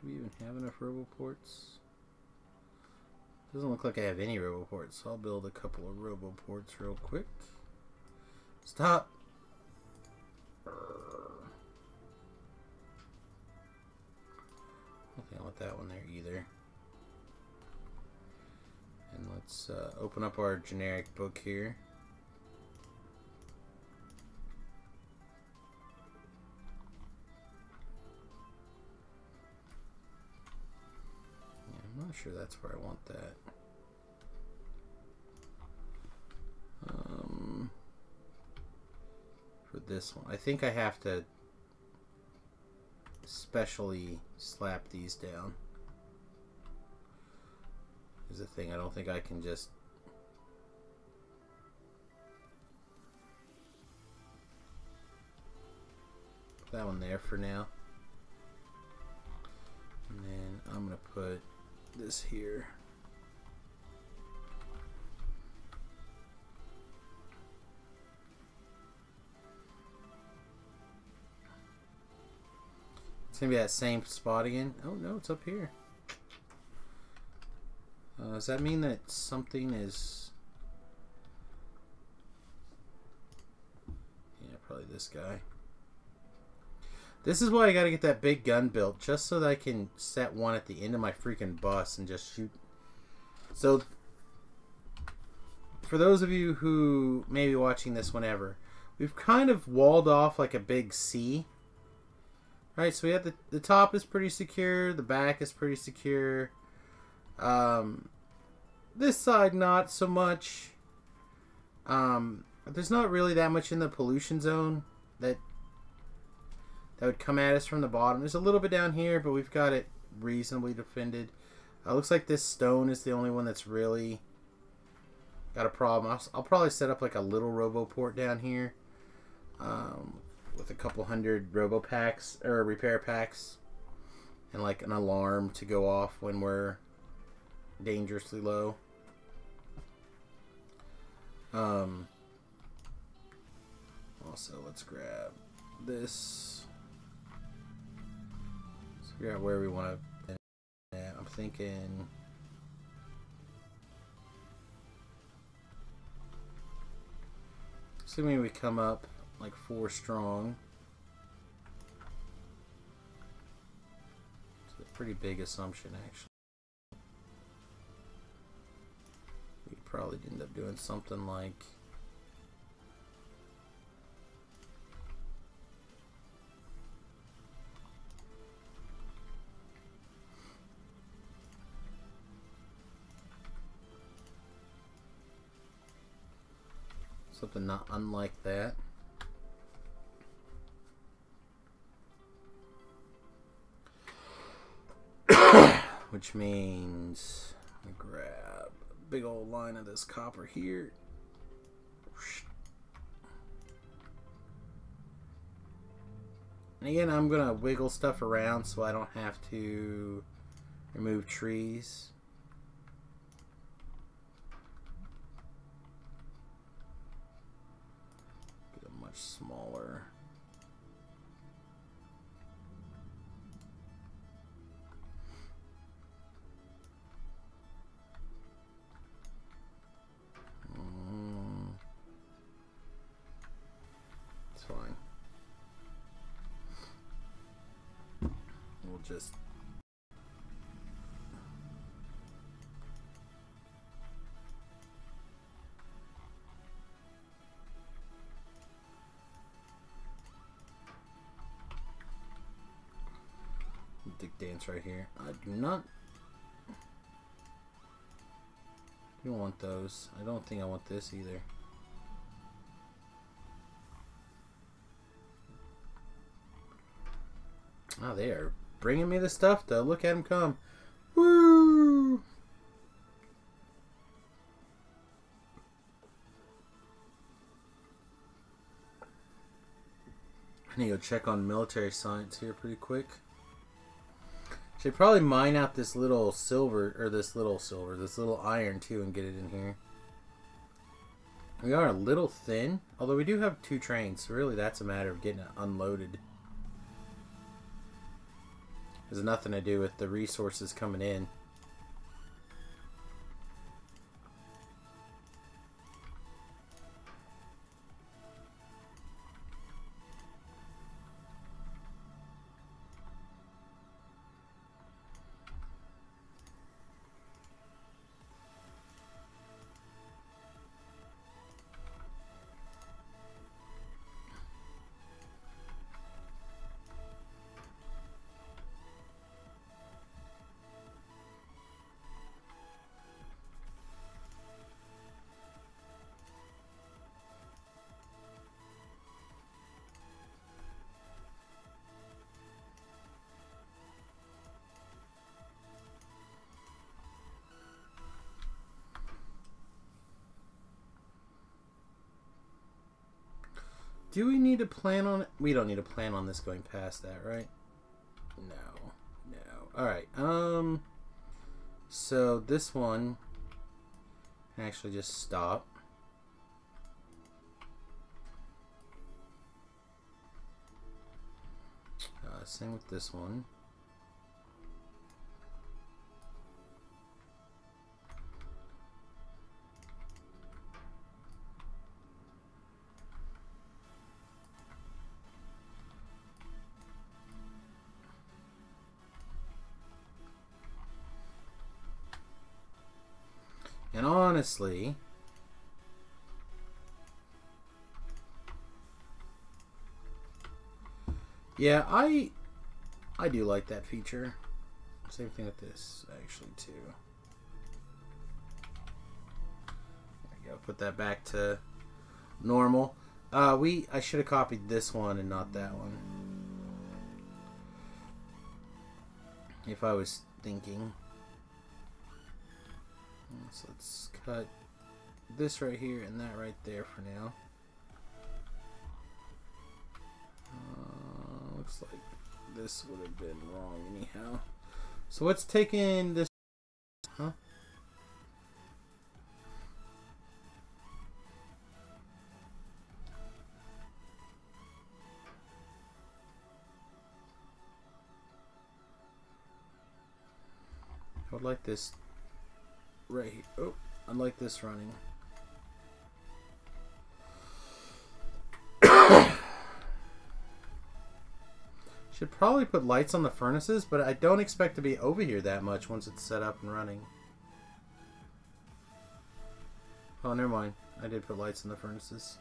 Do we even have enough roboports? Doesn't look like I have any roboports, so I'll build a couple of roboports real quick. Stop! I don't think I want that one there either. And let's open up our generic book here. I'm not sure that's where I want that. For this one, I think I have to specially slap these down. Is the thing. I don't think I can just. Put that one there for now. And then I'm gonna put this here. It's gonna be that same spot again. Oh no, it's up here. Does that mean that something is... Yeah, probably this guy. This is why I gotta get that big gun built, just so that I can set one at the end of my freaking bus and just shoot. So, for those of you who may be watching this whenever, we've kind of walled off like a big C. Right, so we have the top is pretty secure, the back is pretty secure. This side not so much. There's not really that much in the pollution zone that would come at us from the bottom. There's a little bit down here, but we've got it reasonably defended. Looks like this stone is the only one that's really got a problem. I'll probably set up like a little roboport down here with a couple hundred robo packs or repair packs and like an alarm to go off when we're dangerously low. Also, let's grab this. Let's figure out where we want to. I'm thinking. Assuming we come up like 4 strong. It's a pretty big assumption, actually. We'd probably end up doing something like. Something not unlike that. Which means I grab a big old line of this copper here. And again, I'm going to wiggle stuff around so I don't have to remove trees. Get a much smaller. It's fine. We'll just dance right here. I do not. You don't want those. I don't think I want this either. Oh, they are bringing me the stuff though. Look at them come. Woo! I need to go check on military science here pretty quick. Should probably mine out this little silver, or this little iron too, and get it in here. We are a little thin, although we do have 2 trains, so really that's a matter of getting it unloaded. There's nothing to do with the resources coming in. Do we need to plan on it? We don't need to plan on this going past that, right? No. No. Alright, so this one can actually just stop. Same with this one. And honestly, yeah, I do like that feature. Same thing with this, actually, too. There we go. Put that back to normal. I should have copied this one and not that one. If I was thinking. So let's cut this right here and that right there for now. Looks like this would have been wrong anyhow. So what's taking this? Huh? I would like this right here. Oh, I like this running. Should probably put lights on the furnaces, but I don't expect to be over here that much once it's set up and running. Oh, never mind. I did put lights on the furnaces.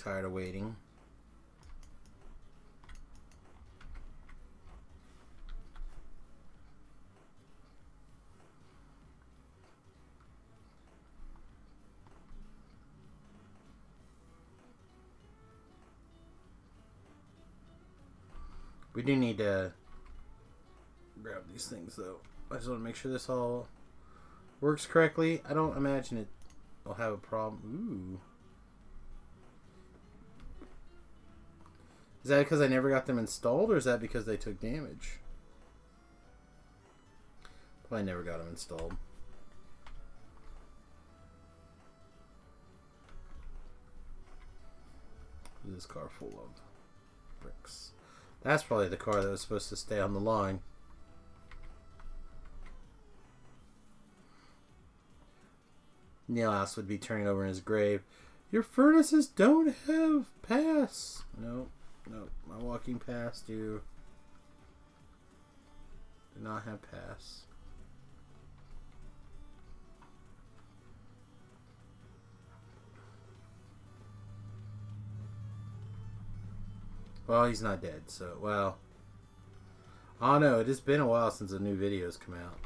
tired of waiting. We do need to grab these things though. I just want to make sure this all works correctly. I don't imagine it will have a problem. Ooh. Is that because I never got them installed, or is that because they took damage? Probably never got them installed. What is this car full of? Bricks. That's probably the car that was supposed to stay on the line. Nealas would be turning over in his grave. Your furnaces don't have pass. Nope. Nope. My walking past you do not have pass. Well, he's not dead, so, well. Oh no, it has been a while since the new videos come out.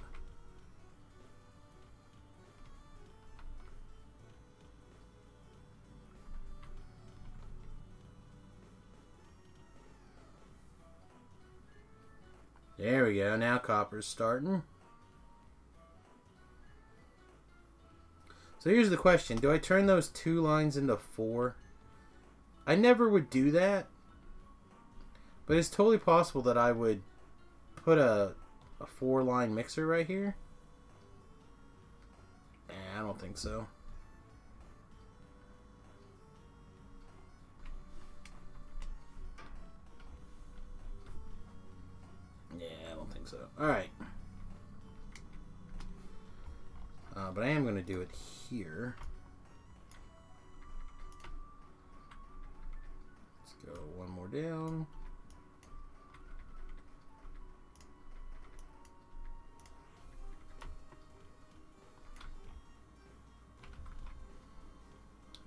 There we go, now copper's starting. So here's the question, do I turn those 2 lines into 4? I never would do that. But it's totally possible that I would put a 4-line mixer right here. I don't think so. Yeah, I don't think so. Alright. But I am going to do it here. Let's go one more down.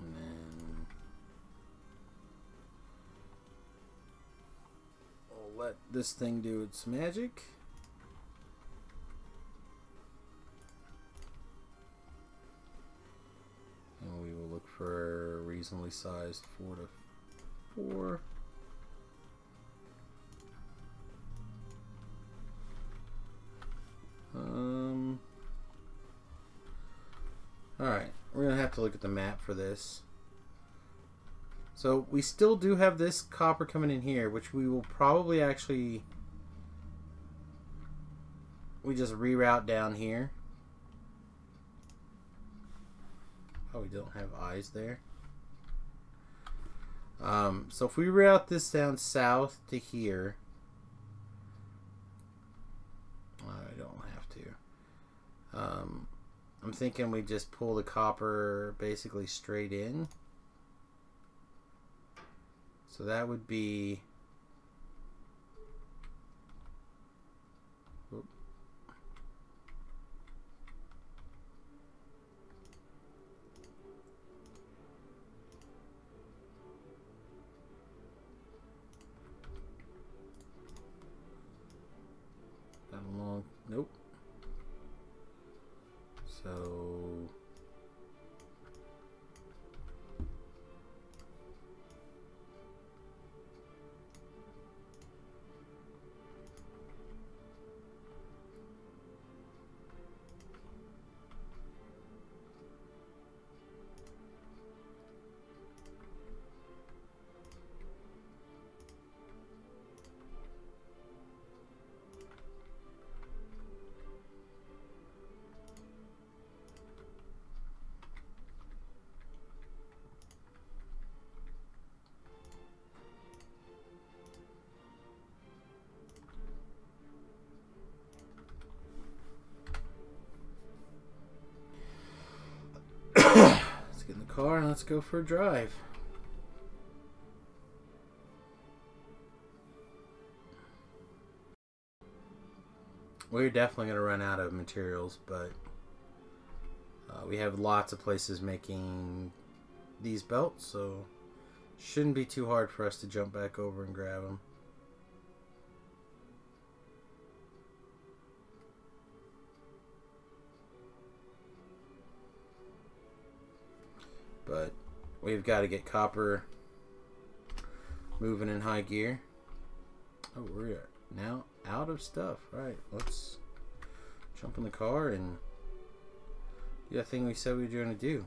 And then we'll let this thing do its magic. And we will look for a reasonably sized 4 to 4. Alright, we're going to have to look at the map for this. So we still do have this copper coming in here, which we will probably actually... We just reroute down here. Oh, we don't have eyes there. So if we route this down south to here... I don't have to. I'm thinking we just pull the copper basically straight in. So that would be... Oop. That along... Nope. So... Let's get in the car and let's go for a drive. We're definitely going to run out of materials, but we have lots of places making these belts, so Shouldn't be too hard for us to jump back over and grab them. But we've got to get copper moving in high gear. Oh, we're now out of stuff. All right, let's jump in the car and do that thing we said we were going to do.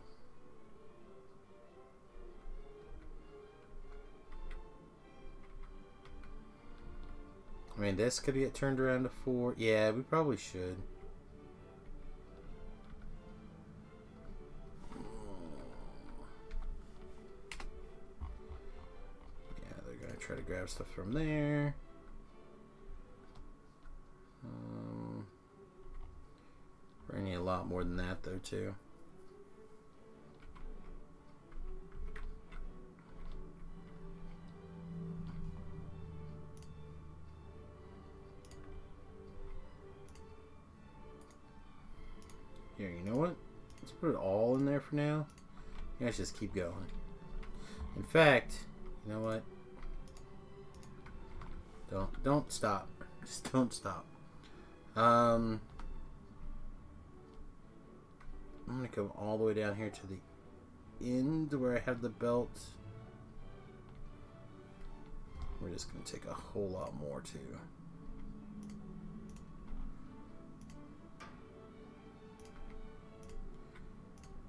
I mean, this could get turned around to 4. Yeah, we probably should. Yeah, they're going to try to grab stuff from there. We're going to need a lot more than that, though, too. Here, you know what? Let's put it all in there for now. Yeah, let's just keep going. In fact, you know what? Don't stop. Just don't stop. I'm gonna come all the way down here to the end where I have the belt. We're just gonna take a whole lot more too.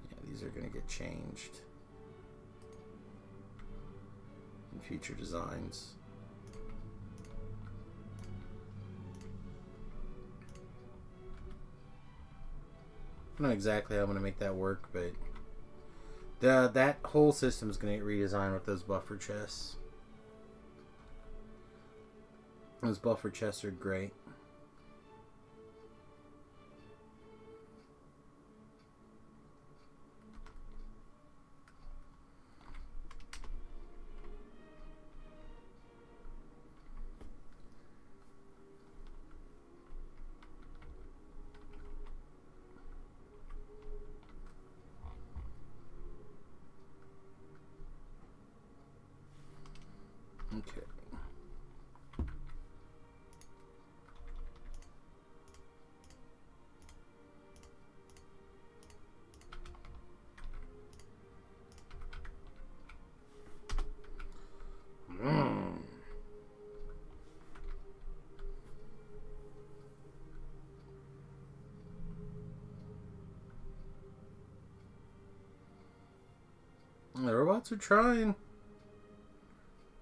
Yeah, these are gonna get changed in future designs. I don't know exactly how I'm going to make that work, but that whole system is going to get redesigned with those buffer chests. Those buffer chests are great. Okay. The robots are trying.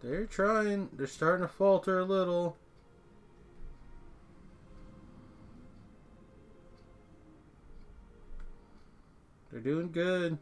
They're trying. They're starting to falter a little. They're doing good.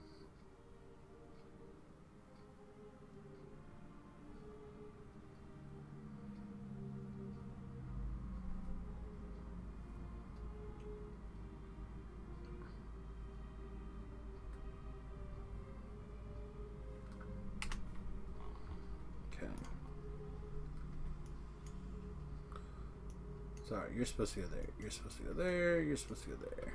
Sorry, you're supposed to go there. You're supposed to go there. You're supposed to go there.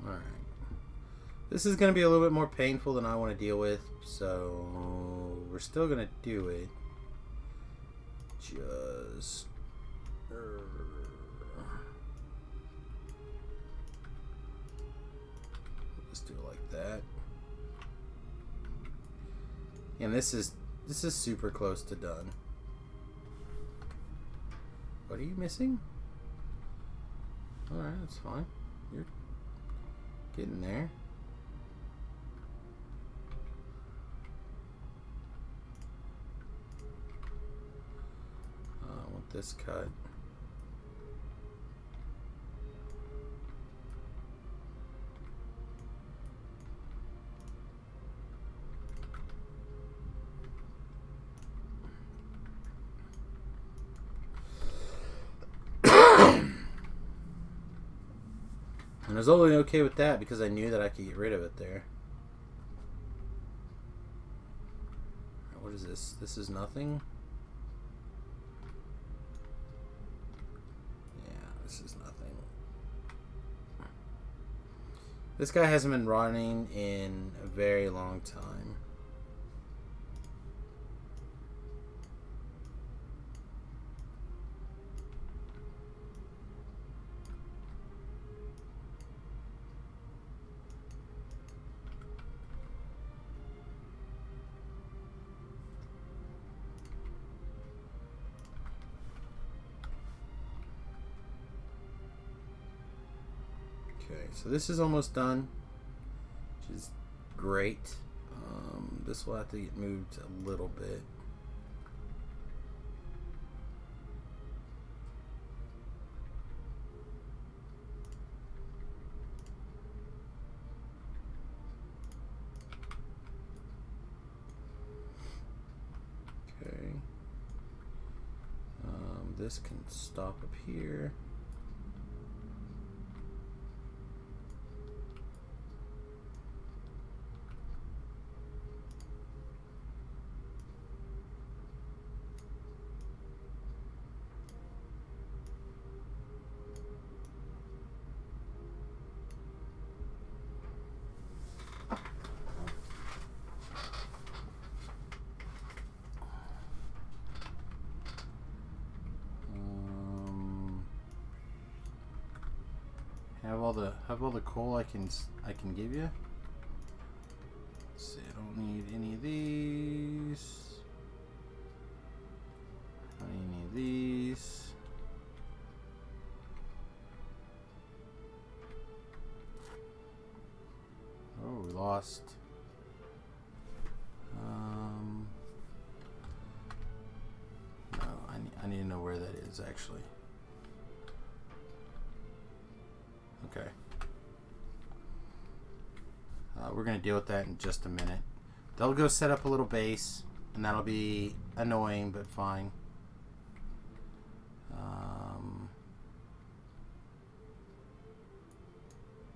Alright. This is going to be a little bit more painful than I want to deal with, so we're still going to do it. Just let's do it like that. And this is super close to done. What are you missing? Alright, that's fine. You're getting there. This cut. And I was only okay with that because I knew that I could get rid of it there. This is nothing. Yeah, this is nothing. This guy hasn't been running in a very long time. Okay, so this is almost done, which is great. This will have to get moved a little bit. Okay. This can stop up here. Have all the coal I can give you. Let's see, I don't need any of these. I don't need any of these. Oh, we lost. No, I need to know where that is actually. Okay. We're going to deal with that in just a minute. They'll go set up a little base, and that'll be annoying, but fine.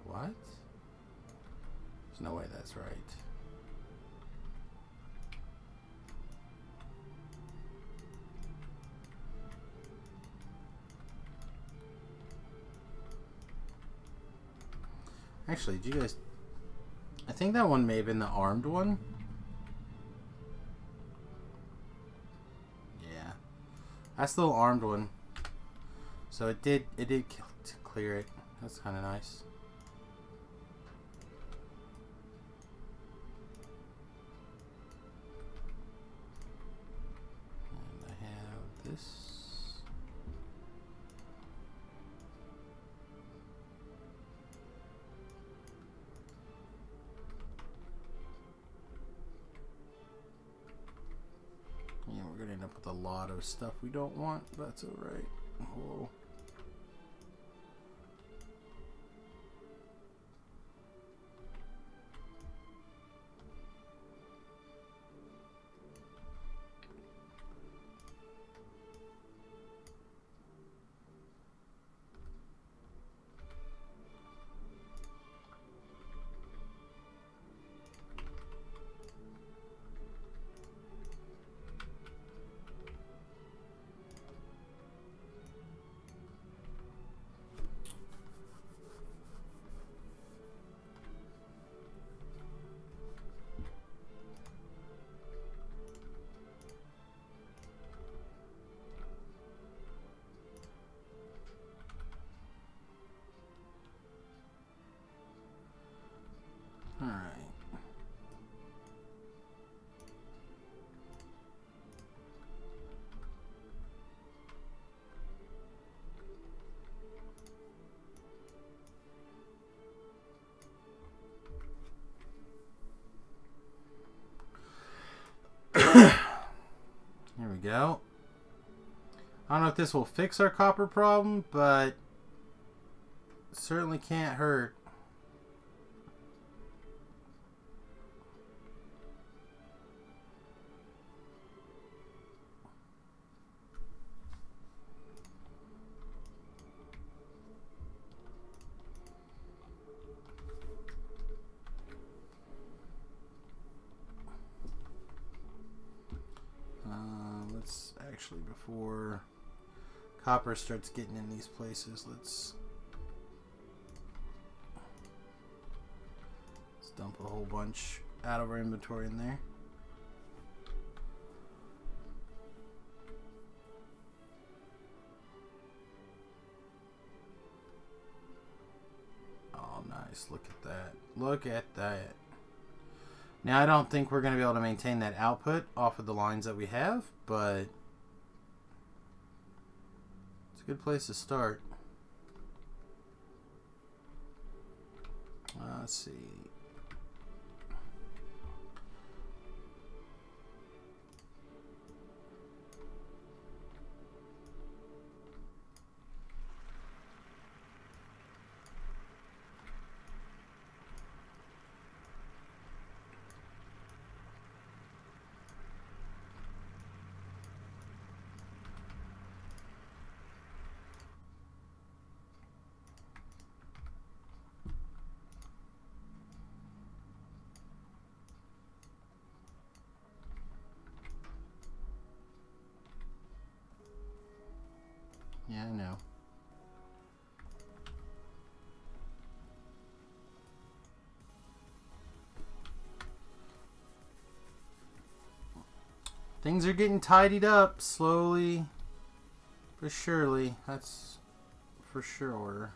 What? There's no way that's right. Actually, did you guys... I think that one may have been the armed one. Yeah. That's the little armed one. So it did clear it. That's kind of nice. And I have this. Yeah, we're gonna end up with a lot of stuff we don't want, but that's alright. Whoa. Alright. Here we go. I don't know if this will fix our copper problem, but it certainly can't hurt. actually, before copper starts getting in these places, let's dump a whole bunch out of our inventory in there. Oh, nice. Look at that. Look at that. Now, I don't think we're going to be able to maintain that output off of the lines that we have, but it's a good place to start. Let's see. Yeah, I know. Things are getting tidied up slowly but surely. That's for sure.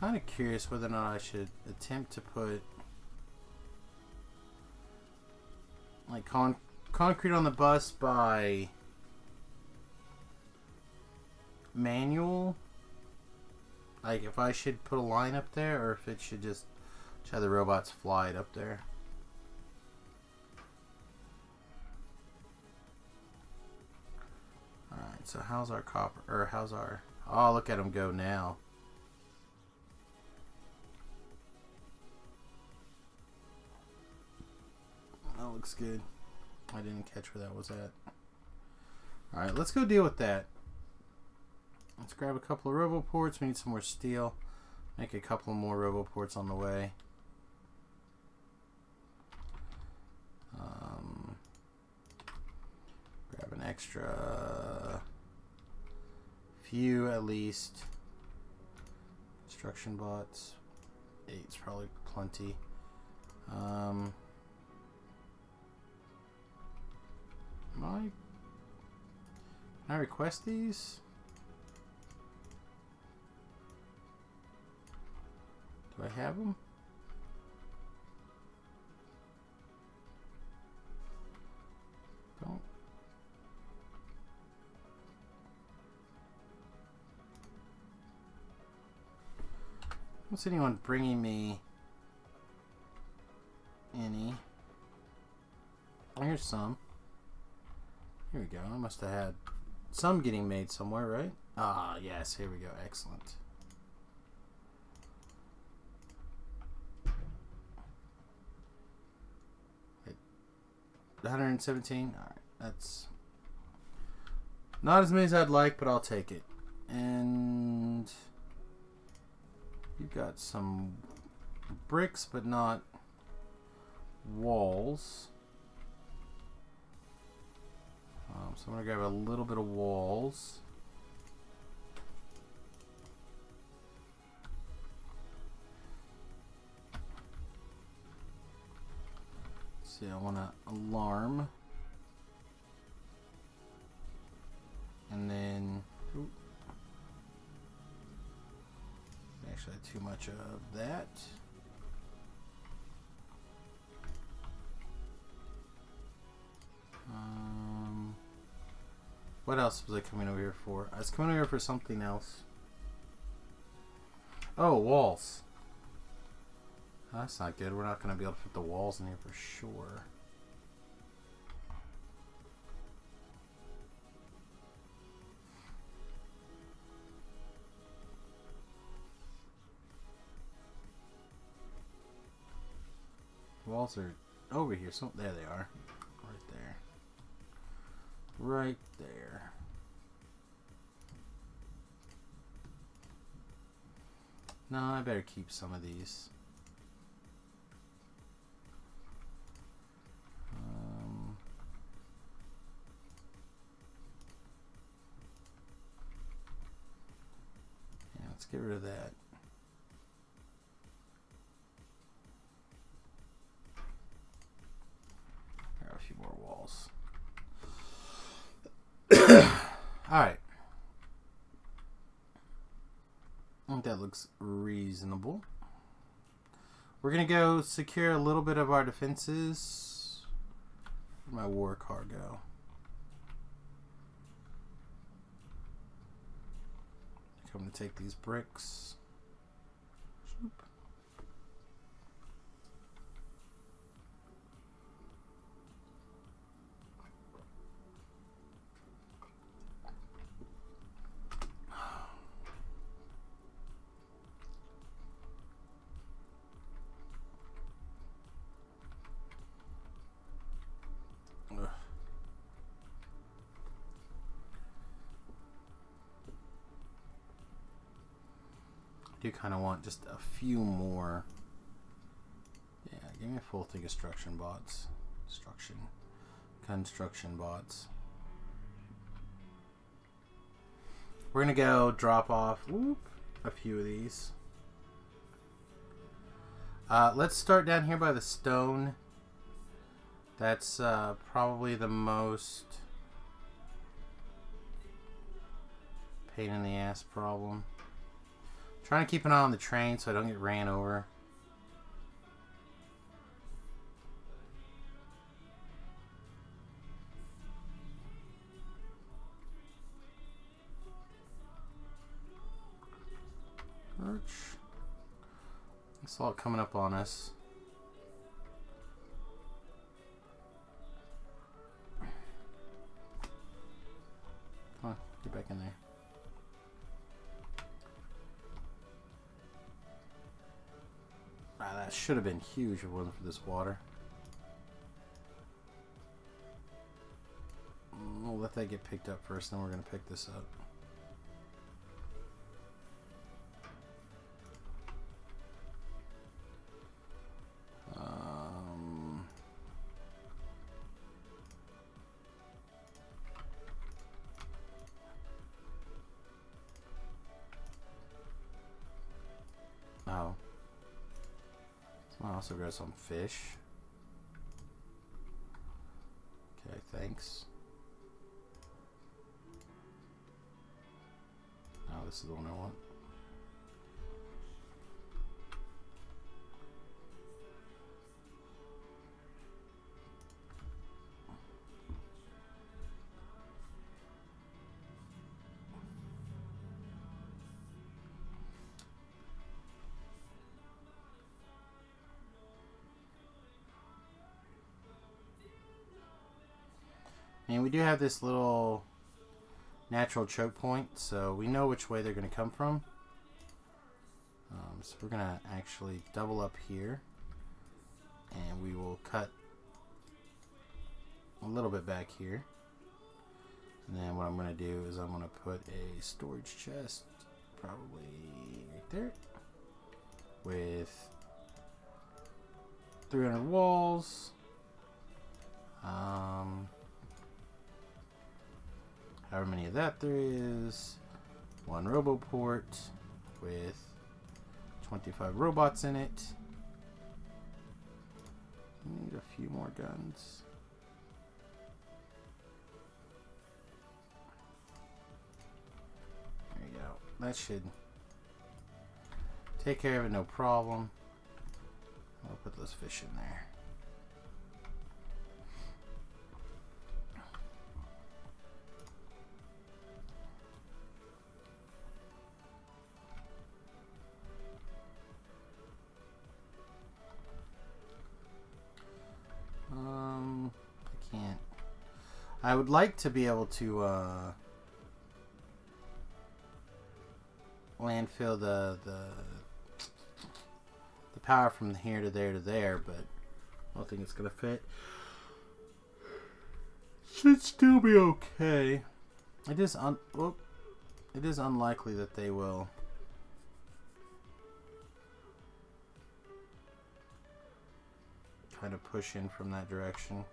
Kind of curious whether or not I should attempt to put like concrete on the bus by manual, like if I should put a line up there or if it should just have the robots fly it up there. Alright, so how's our copper, or how's our, oh, look at them go now. That looks good. I didn't catch where that was at. Alright, let's go deal with that. Let's grab a couple of roboports. We need some more steel. Make a couple more roboports on the way. Grab an extra few at least. Construction bots. 8's probably plenty. Can I request these? Do I have them? Don't. I don't see anyone bringing me any. Oh, here's some. Here we go. I must have had some getting made somewhere, right? Ah, yes. Here we go. Excellent. Wait, 117. All right, that's not as many as I'd like, but I'll take it. And you've got some bricks, but not walls. So I'm going to grab a little bit of walls. Let's see, I want an alarm. And then... Ooh, actually had too much of that. What else was I coming over here for? I was coming over here for something else. Oh, walls. That's not good. We're not going to be able to put the walls in here for sure. Walls are over here. So there they are. Right there. Right there. No, I better keep some of these. Yeah, let's get rid of that. Grab a few more walls. Alright. I think that looks reasonable. We're going to go secure a little bit of our defenses. Where'd my war car go? I'm going to take these bricks. Shoop. I do kind of want just a few more. Yeah, give me a full thing of construction bots. Construction bots. We're gonna go drop off a few of these. Let's start down here by the stone. That's probably the most pain in the ass problem. Trying to keep an eye on the train so I don't get ran over. Arch. I saw it coming up on us. Come on, get back in there. That should have been huge if it wasn't for this water. We'll let that get picked up first, then we're going to pick this up. Oh. I also got some fish. Okay, thanks. Oh, this is the one I want. And we do have this little natural choke point, so we know which way they're going to come from. So we're going to actually double up here, and we will cut a little bit back here. And then what I'm going to do is I'm going to put a storage chest probably right there with 300 walls. However many of that there is. One roboport with 25 robots in it. Need a few more guns. There you go. That should take care of it, no problem. I'll put those fish in there. I can't. I would like to be able to landfill the power from here to there, but I don't think it's gonna fit. Should still be okay. It is unlikely that they will kind of push in from that direction.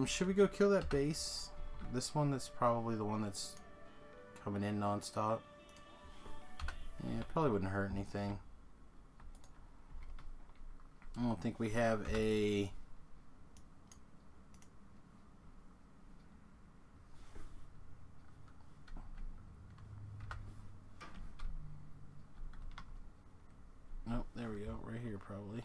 Should we go kill that base? This one that's probably the one that's coming in non-stop. Yeah, it probably wouldn't hurt anything. I don't think we have a... Nope, there we go. Right here, probably.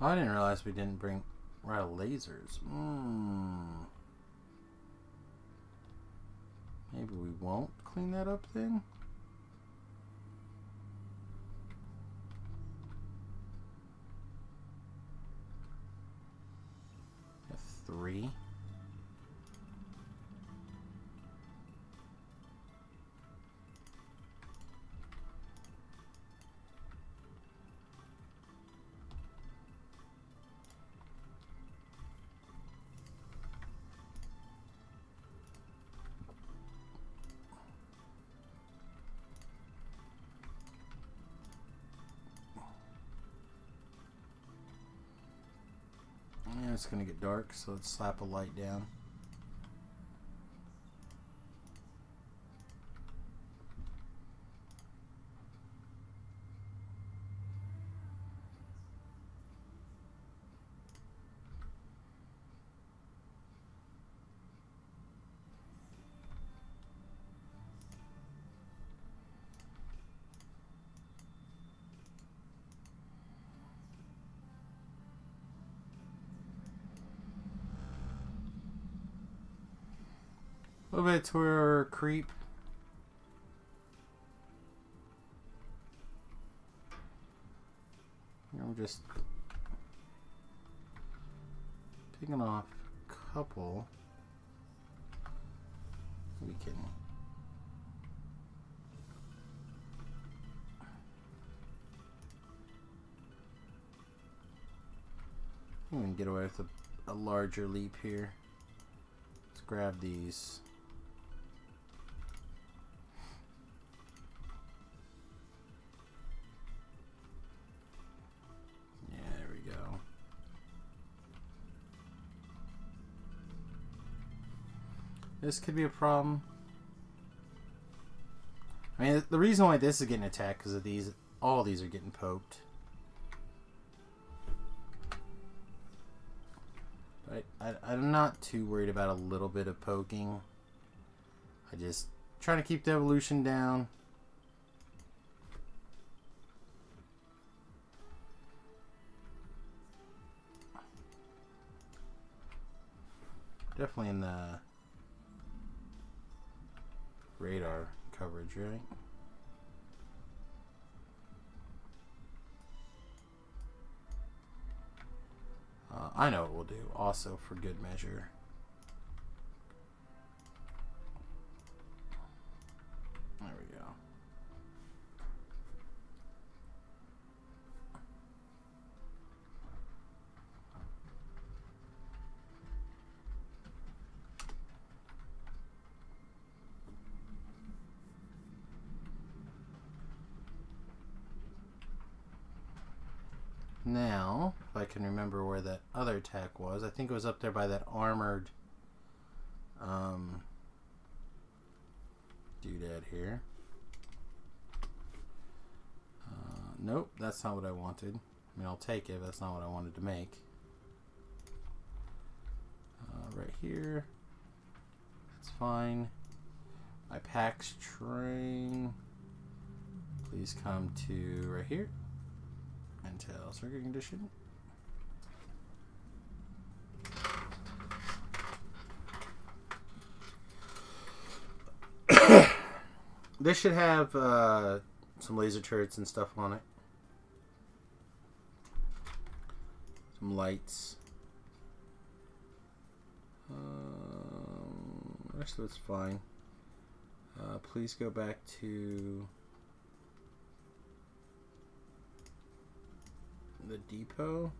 Oh, I didn't realize we didn't bring right lasers. Maybe we won't clean that up then? F3. Yeah, it's gonna get dark, so let's slap a light down. A little bit to our creep. I'm just picking off a couple. We can get away with a larger leap here. Let's grab these. This could be a problem. I mean, the reason why this is getting attacked because of these, all these are getting poked. But I'm not too worried about a little bit of poking. I just trying to keep the evolution down. Definitely in the radar coverage, right? I know what we'll do, also for good measure. There we go. Now, if I can remember where that other attack was, I think it was up there by that armored doodad here. Nope, that's not what I wanted. I mean, I'll take it, but that's not what I wanted to make. Right here. That's fine. My PAX train. Please come to right here. Until circuit condition. This should have some laser turrets and stuff on it. Some lights. The rest of it's fine. Please go back to the depot.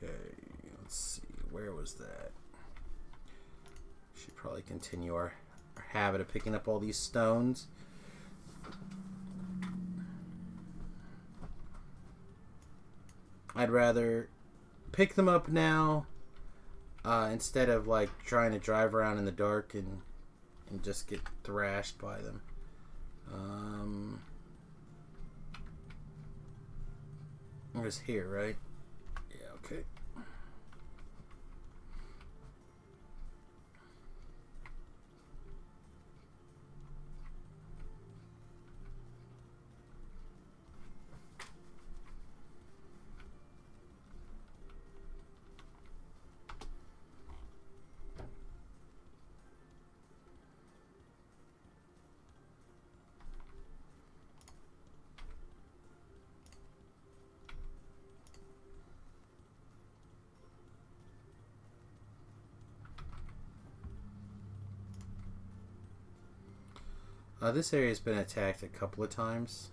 Okay, let's see, where was that? Should probably continue our habit of picking up all these stones. I'd rather pick them up now instead of like trying to drive around in the dark and just get thrashed by them. It was here, right? Yeah, okay. This area has been attacked a couple of times.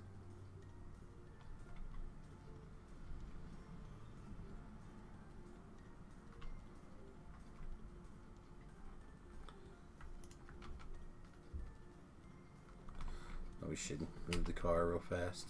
Oh, we should move the car real fast.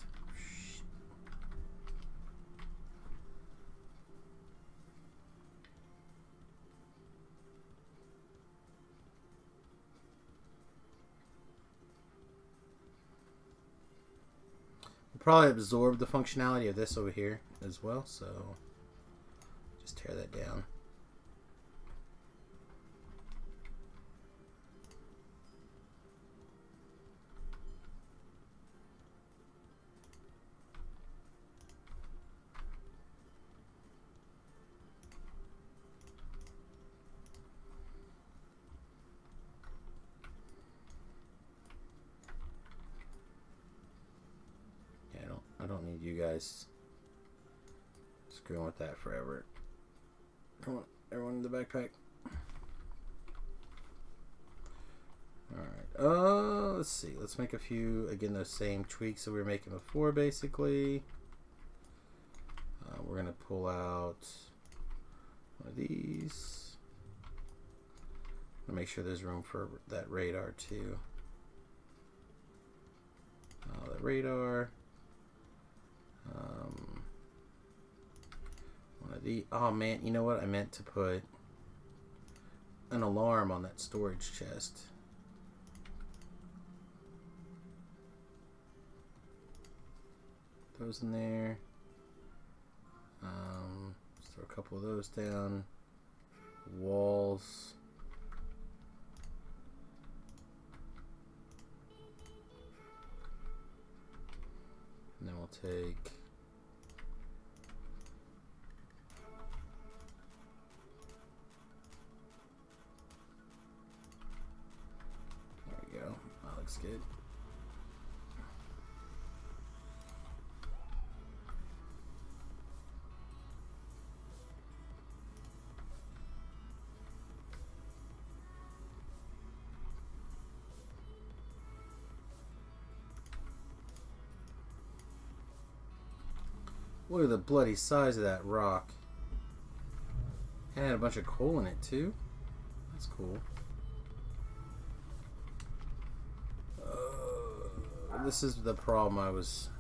Probably absorb the functionality of this over here as well, so just tear that down. I don't need you guys screwing with that forever. Come on, everyone in the backpack. Alright, let's see. Let's make a few, again, those same tweaks that we were making before, basically. We're going to pull out one of these. Make sure there's room for that radar, too. The radar. One of the, oh man, you know what? I meant to put an alarm on that storage chest. Those in there. Let's throw a couple of those down. Walls. And then we'll take there we go. That looks good. Look at the bloody size of that rock. And it had a bunch of coal in it too. That's cool. This is the problem I was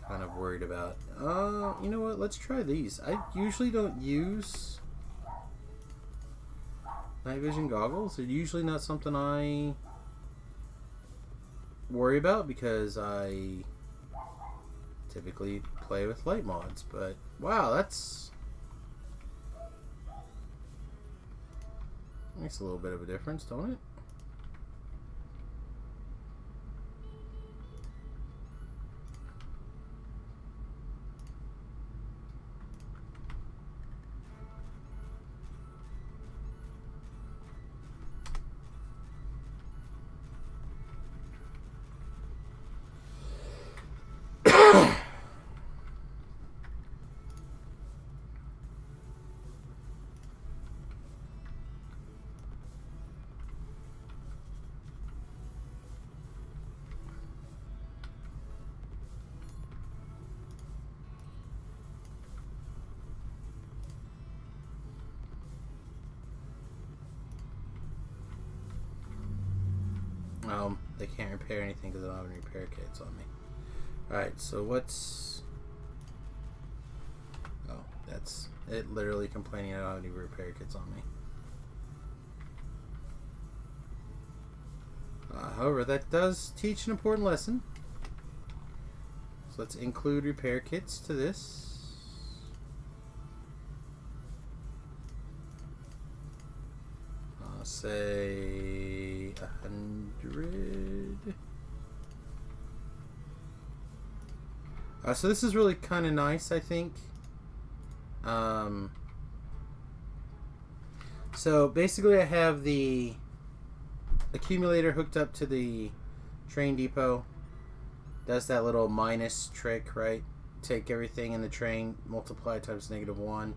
kind of worried about. You know what? Let's try these. I usually don't use night vision goggles. They're usually not something I worry about because I typically play with light mods, but wow, that's makes a little bit of a difference, don't it? they can't repair anything because I don't have any repair kits on me. Alright, so what's... Oh, that's it, literally complaining I don't have any repair kits on me. However, that does teach an important lesson. So let's include repair kits to this. I'll say 100. So this is really kind of nice, I think. So basically I have the accumulator hooked up to the train depot. Does that little minus trick, right? Take everything in the train, multiply times -1.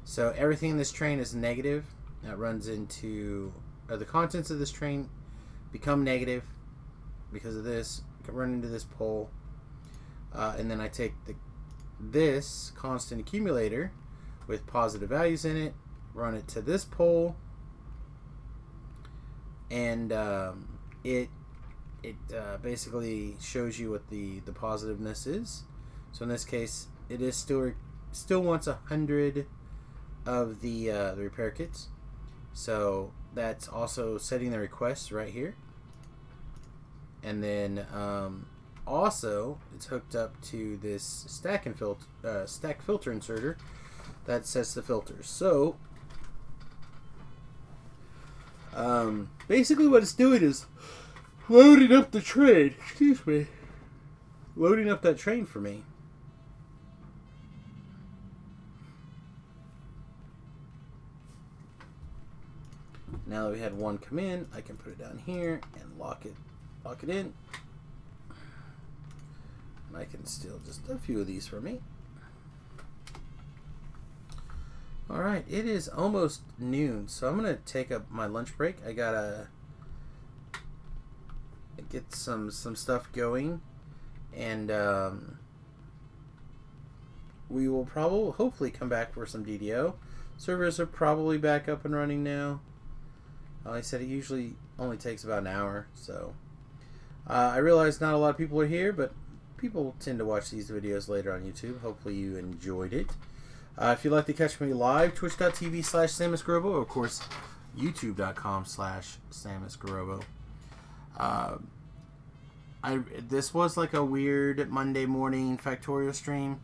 So everything in this train is negative. That runs into, the contents of this train become negative because of this. Can run into this pole. And then I take this constant accumulator with positive values in it, run it to this pole, and it basically shows you what the positiveness is. So in this case, it is still wants 100 of the repair kits. So that's also setting the request right here, and then also it's hooked up to this stack filter inserter that sets the filters. So basically what it's doing is loading up the train. Excuse me. Loading up that train for me. Now that we had one come in, I can put it down here and lock it in. And I can steal just a few of these for me. Alright, it is almost noon, so I'm going to take up my lunch break. I gotta get some stuff going, and we will hopefully come back for some DDO. Servers are probably back up and running now. Like I said, it usually only takes about an hour, so I realize not a lot of people are here, but people tend to watch these videos later on YouTube. Hopefully you enjoyed it. If you'd like to catch me live, twitch.tv/SamusGarobo, or of course youtube.com/SamusGarobo. This was like a weird Monday morning Factorio stream,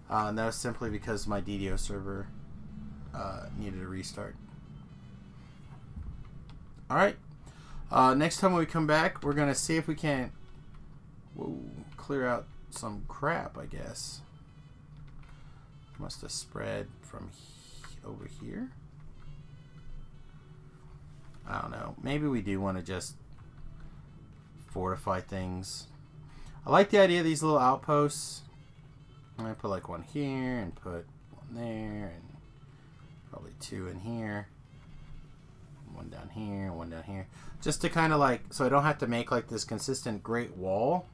and that was simply because my DDO server needed a restart. Alright, next time when we come back, we're going to see if we can clear out some crap, I guess. Must have spread from over here. I don't know. Maybe we do want to just fortify things. I like the idea of these little outposts. I'm going to put like one here and put one there and probably two in here. One down here, one down here. Just to kind of like, so I don't have to make like this consistent great wall.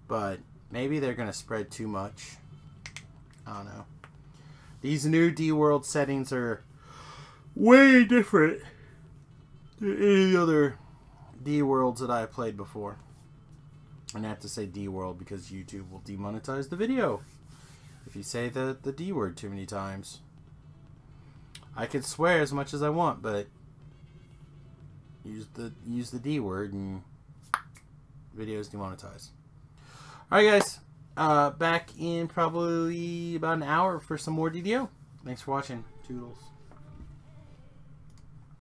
But maybe they're going to spread too much. I don't know. These new Dworld settings are way different than any other Dworlds that I've played before. And I have to say Dworld because YouTube will demonetize the video if you say the D word too many times. I can swear as much as I want, but use the D word and videos demonetized. Alright guys, back in probably about an hour for some more DDO. Thanks for watching. Toodles.